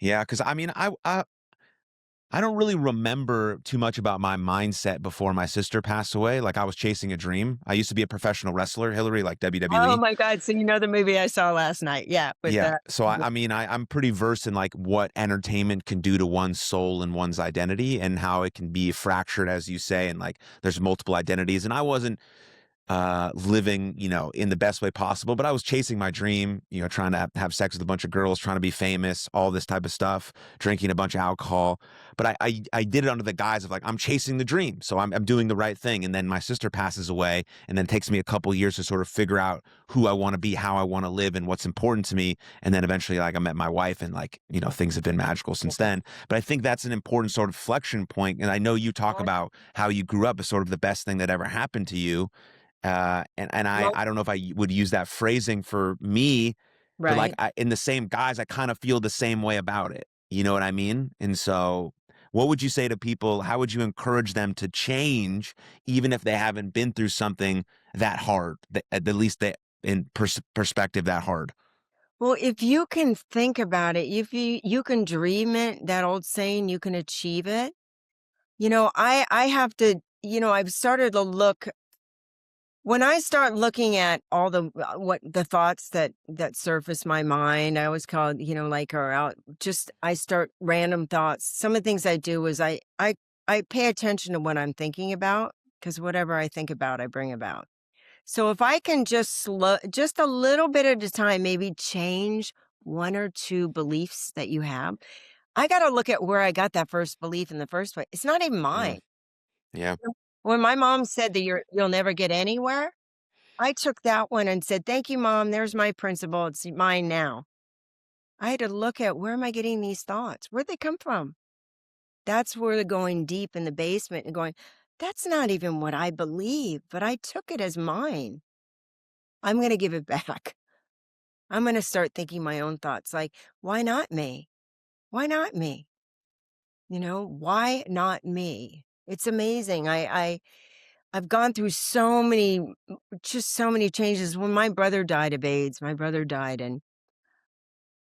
Yeah, because I mean, I don't really remember too much about my mindset before my sister passed away. Like, I was chasing a dream. I used to be a professional wrestler, Hillary, like Oh WWE. my god, so you know the movie I saw last night. Yeah, with Yeah. the So I mean, I'm pretty versed in like what entertainment can do to one's soul and one's identity and how it can be fractured, as you say, and like there's multiple identities. And I wasn't living, in the best way possible. But I was chasing my dream, trying to have sex with a bunch of girls, trying to be famous, all this type of stuff, drinking a bunch of alcohol. But I did it under the guise of like, I'm chasing the dream. So I'm doing the right thing. And then my sister passes away. And then it takes me a couple years to sort of figure out who I want to be, how I want to live, and what's important to me. And then eventually, like, I met my wife, and like, things have been magical since then. But I think that's an important sort of flexion point. And I know you talk about how you grew up as sort of the best thing that ever happened to you, and I don't know if I would use that phrasing for me, but like Right. in the same guise, I kind of feel the same way about it. You know what I mean? And so, what would you say to people? How would you encourage them to change, even if they haven't been through something that hard, at the least that in perspective that hard? Well, if you can think about it, if you can dream it, that old saying, you can achieve it. I have to, I've started to look. When I start looking at all what the thoughts that surface my mind, I always call it, like, or out, just I start random thoughts. Some of the things I do is I pay attention to what I'm thinking about, because whatever I think about, I bring about. So if I can just a little bit at a time, maybe change one or two beliefs that you have. I got to look at where I got that first belief in the first place. It's not even Mm, mine. yeah. When my mom said that you'll never get anywhere, I took that one and said, "Thank you, mom. There's my principle. It's mine now." I had to look at, where am I getting these thoughts? Where'd they come from? That's where they're going deep in the basement and going, that's not even what I believe, but I took it as mine. I'm going to give it back. I'm going to start thinking my own thoughts, like, why not me? Why not me? Why not me? It's amazing. I've gone through just so many changes. When my brother died of AIDS, my brother died, and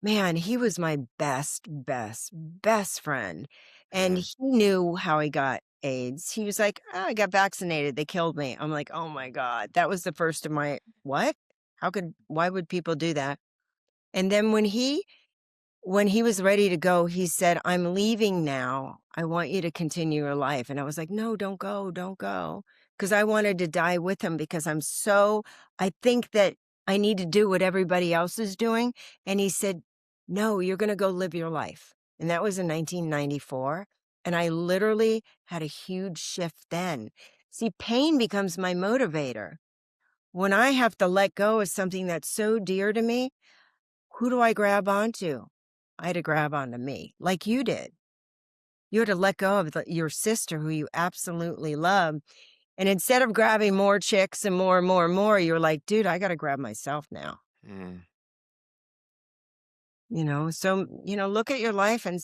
man, he was my best, best, best friend. And Mm, he knew how he got AIDS. He was like, "Oh, I got vaccinated. They killed me." I'm like, "Oh my God." That was the first of my, what? Why would people do that? And then when he was ready to go, he said, "I'm leaving now. I want you to continue your life." And I was like, "No, don't go, don't go." Because I wanted to die with him, because I think that I need to do what everybody else is doing. And he said, "No, you're going to go live your life." And that was in 1994. And I literally had a huge shift then. See, pain becomes my motivator. When I have to let go of something that's so dear to me, who do I grab onto? I had to grab onto me, like you did. You had to let go of your sister, who you absolutely love. And instead of grabbing more chicks and more and more and more, you're like, dude, I got to grab myself now. mm, So, look at your life and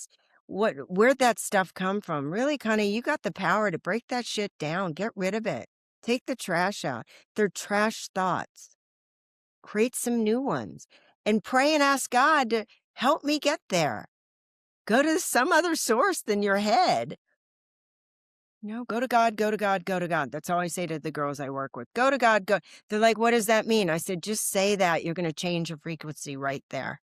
where'd that stuff come from? Really, Connie, you got the power to break that shit down, get rid of it, take the trash out. They're trash thoughts. Create some new ones and pray and ask God to help me get there. Go to some other source than your head. Go to God, go to God, go to God. That's all I say to the girls I work with. Go to God, go. They're like, what does that mean? I said, just say that. You're going to change your frequency right there.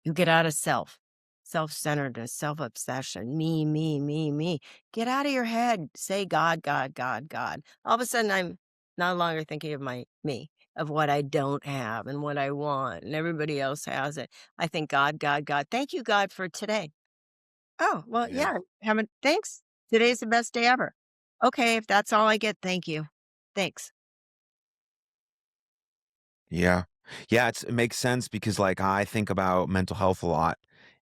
You get out of self-centeredness, self-obsession, me, me, me, me. Get out of your head. Say God, God, God, God. All of a sudden, no longer thinking of me, of what I don't have and what I want, and everybody else has it. I think God, God, God. Thank you, God, for today. Oh, well, Yeah. yeah, haven't thanks. Today's the best day ever. Okay, if that's all I get, thank you. Thanks. Yeah. Yeah, it makes sense because, like, I think about mental health a lot,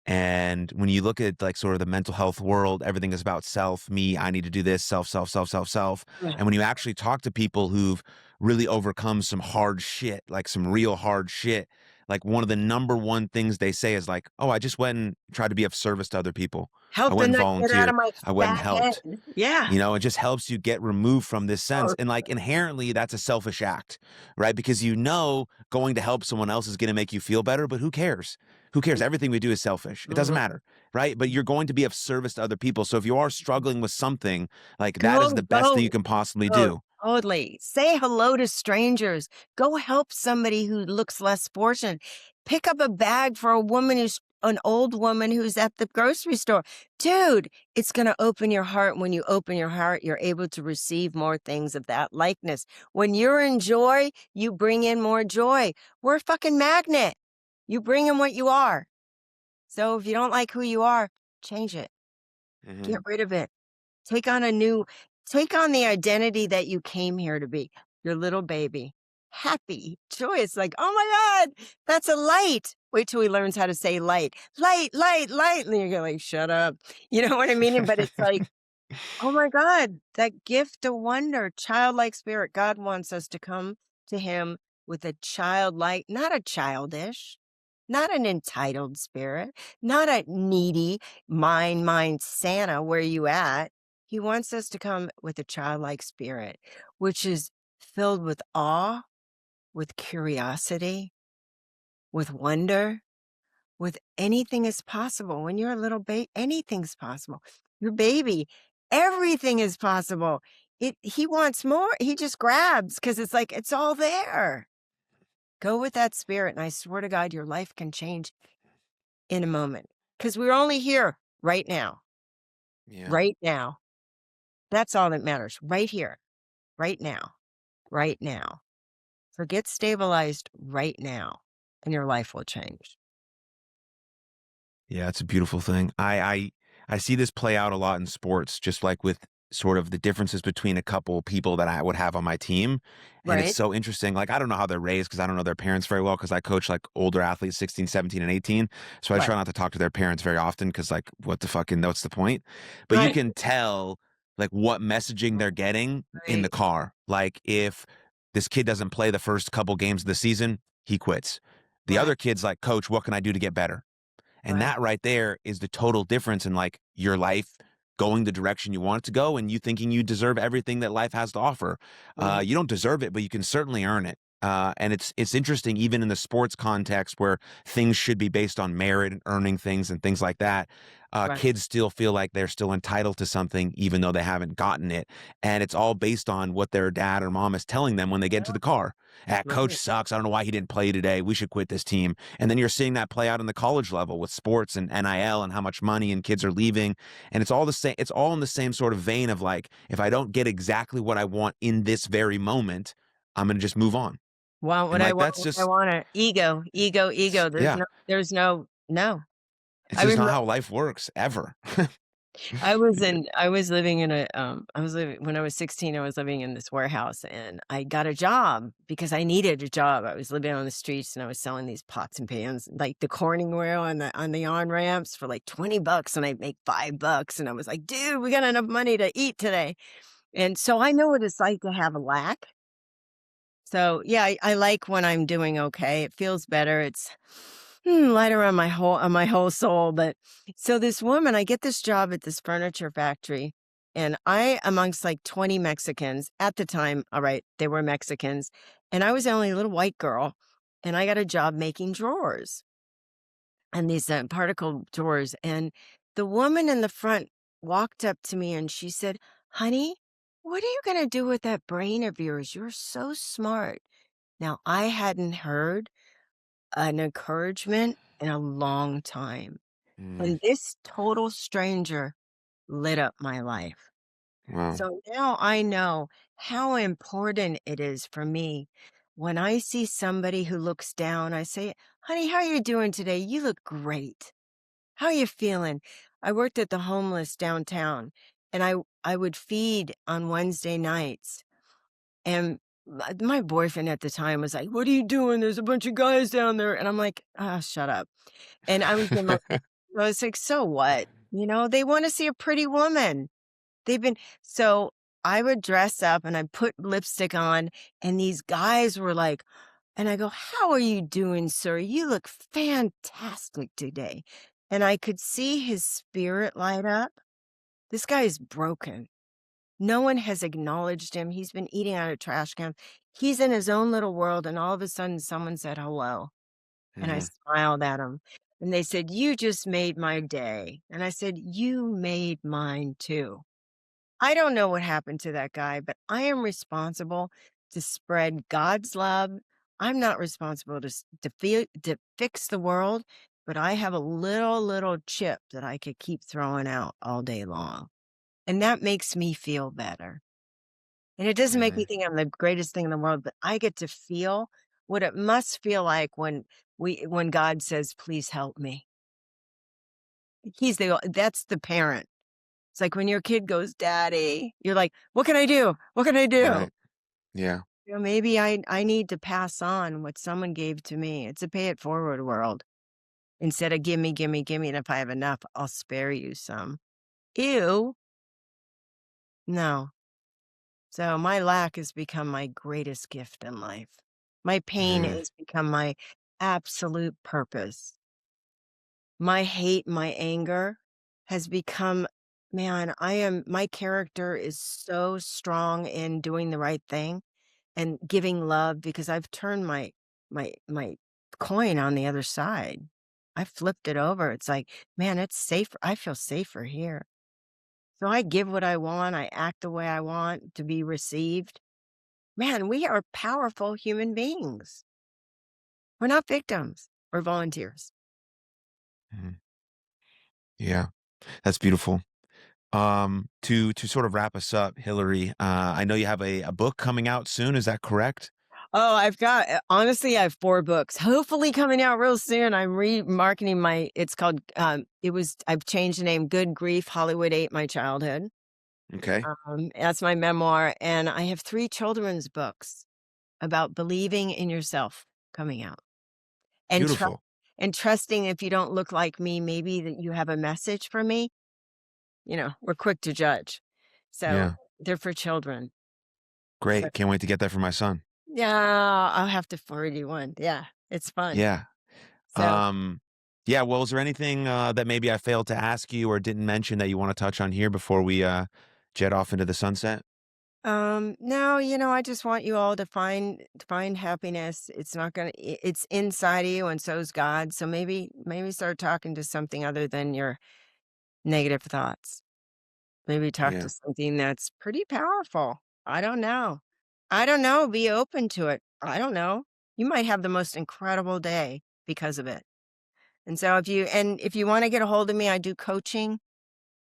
and when you look at, like, sort of the mental health world, everything is about self, me, I need to do this, self, self, self, self, self, Yeah. and when you actually talk to people who've really overcome some hard shit, like, some real hard shit, like, one of the number one things they say is like, "Oh, I just went and tried to be of service to other people. I Help the went and nut get out of volunteered. my I went and fat head. helped." Yeah. You know, it just helps you get removed from this sense. Oh, And like inherently, that's a selfish act, right? Because you know going to help someone else is going to make you feel better, but who cares? Who cares? Everything we do is selfish. It doesn't mhm. matter, right? But you're going to be of service to other people. So if you are struggling with something, like that is Go, the best thing you go. can possibly Oh, do. totally. Say hello to strangers. Go help somebody who looks less fortunate. Pick up a bag for a woman who's an old woman who's at the grocery store. Dude, it's going to open your heart. When you open your heart, you're able to receive more things of that likeness. When you're in joy, you bring in more joy. We're a fucking magnet. You bring in what you are. So if you don't like who you are, change it. Get Mhm. rid of it. Take on a new take on the identity that you came here to be, your little baby. Happy, joyous, like, "Oh my god, that's a light." Wait till he learns how to say light. "Light, light, light," and then you're going like, "Shut up." You know what I mean? But it's like, oh my god, that gift of wonder, childlike spirit. God wants us to come to him with a childlike, not a childish, not an entitled spirit, not a needy, mine, Santa, where you at? He wants us to come with a childlike spirit, which is filled with awe, with curiosity, with wonder, with anything is possible. When you're a little baby, anything's possible. Your baby, everything is possible. He wants more. He just grabs because it's like it's all there. Go with that spirit, and I swear to God, your life can change in a moment. Because we're only here right now, Yeah. right now. That's all that matters. Right here, right now, right now. Forget stabilized right now, and your life will change. Yeah, it's a beautiful thing. I see this play out a lot in sports, just like with sort of the differences between a couple people that I would have on my team. And it's Right? so interesting. Like I don't know how they're raised because I don't know their parents very well because I coach like older athletes, 16, 17, and 18. So I Right. try not to talk to their parents very often because like what the fucking what's the point? But you Right. can tell like what messaging they're getting in the Right. car. Like if this kid doesn't play the first couple games of the season, he quits. The Right. other kid's like, Coach, what can I do to get better? And Right. that right there is the total difference in like your life going the direction you want it to go and you thinking you deserve everything that life has to offer. Mhm. You don't deserve it, but you can certainly earn it. And it's interesting, even in the sports context where things should be based on merit and earning things and things like that. Right. Kids still feel like they're still entitled to something, even though they haven't gotten it. And it's all based on what their dad or mom is telling them when they get into the car. That coach Right. sucks. I don't know why he didn't play today. We should quit this team. And then you're seeing that play out in the college level with sports and NIL and how much money and kids are leaving. And it's all the same. It's all in the same sort of vein of like, if I don't get exactly what I want in this very moment, I'm going to just move on. Want what And I like, want that's when I just, want it. Ego, ego, ego. yeah, No. it's I just not remember how life works ever. I was living in a, I was living when I was 16, I was living in this warehouse and I got a job because I needed a job. I was living on the streets and I was selling these pots and pans, like the corning wheel on the on-ramps for like $20 and I'd make $5. And I was like, dude, we got enough money to eat today. And so I know what it's like to have a lack. So, yeah, I like when I'm doing okay. It feels better. It's lighter on my whole soul. But so this woman, I get this job at this furniture factory, and I amongst like 20 Mexicans at the time. All right, they were Mexicans, and I was the only little white girl, and I got a job making drawers and these particle drawers. And the woman in the front walked up to me and she said, "Honey, what are you going to do with that brain of yours? You're so smart." Now, I hadn't heard an encouragement in a long time, Mm, and this total stranger lit up my life. Wow. So now I know how important it is for me. When I see somebody who looks down, I say, "Honey, how are you doing today? You look great. How are you feeling?" I worked at the homeless downtown, and I would feed on Wednesday nights. And my boyfriend at the time was like, "What are you doing? There's a bunch of guys down there." And I'm like, "Ah, shut up." And I was in my I was like, "So what?" They wanna see a pretty woman. They've been so I would dress up and I put lipstick on, and these guys were like and I go, "How are you doing, sir? You look fantastic today." And I could see his spirit light up. This guy is broken. No one has acknowledged him. He's been eating out of trash can. He's in his own little world, and all of a sudden someone said hello, and I Mhm. smiled at him. And they said, "You just made my day." And I said, "You made mine too." I don't know what happened to that guy, but I am responsible to spread God's love. I'm not responsible to fix the world, but I have a little chip that I could keep throwing out all day long. And that makes me feel better. And it doesn't make me Mhm. think I'm the greatest thing in the world, but I get to feel what it must feel like when God says, "Please help me." That's the parent. It's like when your kid goes, "Daddy," you're like, "What can I do? What can I do?" Right. Yeah. Maybe I need to pass on what someone gave to me. It's a pay it forward world instead of gimme, gimme, gimme, and if I have enough, I'll spare you some. Ew, no. So my lack has become my greatest gift in life. My pain Mhm. has become my absolute purpose. My hate, my anger has become man, my character is so strong in doing the right thing and giving love because I've turned my coin on the other side. I flipped it over. It's like, man, it's safer. I feel safer here. So I give what I want. I act the way I want to be received. Man, we are powerful human beings. We're not victims. We're volunteers. Mhm. Yeah. That's beautiful. To sort of wrap us up, Hillary, I know you have a book coming out soon. Is that correct? Oh, honestly, I have 4 books, hopefully coming out real soon. I'm remarketing it's called, I've changed the name, Good Grief, Hollywood Ate My Childhood. Okay. That's my memoir, and I have 3 children's books about believing in yourself coming out, and Beautiful. trusting if you don't look like me, maybe that you have a message for me. We're quick to judge. So, Yeah. they're for children. So Great. Can't wait to get that for my son. yeah, I'll have to forward you one. Yeah, it's fun. Yeah. So Yeah, well, is there anything that maybe I failed to ask you or didn't mention that you want to touch on here before we jet off into the sunset? No, I just want you all to find happiness. It's not gonna it's inside of you and so's God. So maybe start talking to something other than your negative thoughts. Maybe talk to Yeah. something that's pretty powerful. I don't know. I don't know. Be open to it. I don't know. You might have the most incredible day because of it. And so if you want to get a hold of me, I do coaching.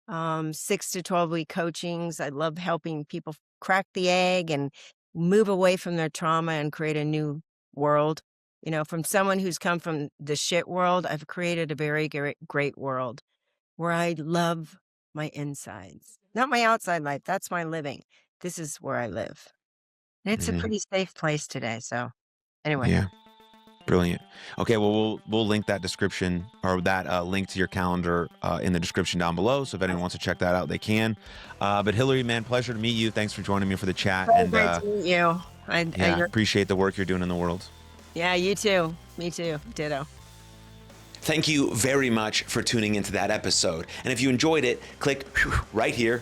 6 to 12-week coachings. I love helping people crack the egg and move away from their trauma and create a new world. From someone who's come from the shit world, I've created a very great world where I love my insides, not my outside life. That's my living. This is where I live. And it's a Hmm. pretty safe place today. So, anyway, Yeah. Brilliant. Okay, well, we'll link that description or that link to your calendar in the description down below. So if anyone wants to check that out, they can. But Hillary, man, pleasure to meet you. Thanks for joining me for the chat. so And great to meet you. yeah, You're, appreciate the work you're doing in the world. yeah, you too. Me too. Ditto. Thank you very much for tuning into that episode. And if you enjoyed it, click right here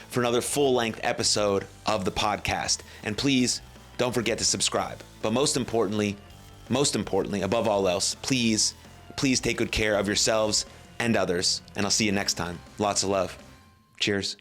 for another full-length episode of the podcast. And please don't forget to subscribe. But most importantly, above all else, please take good care of yourselves and others. And I'll see you next time. Lots of love. Cheers.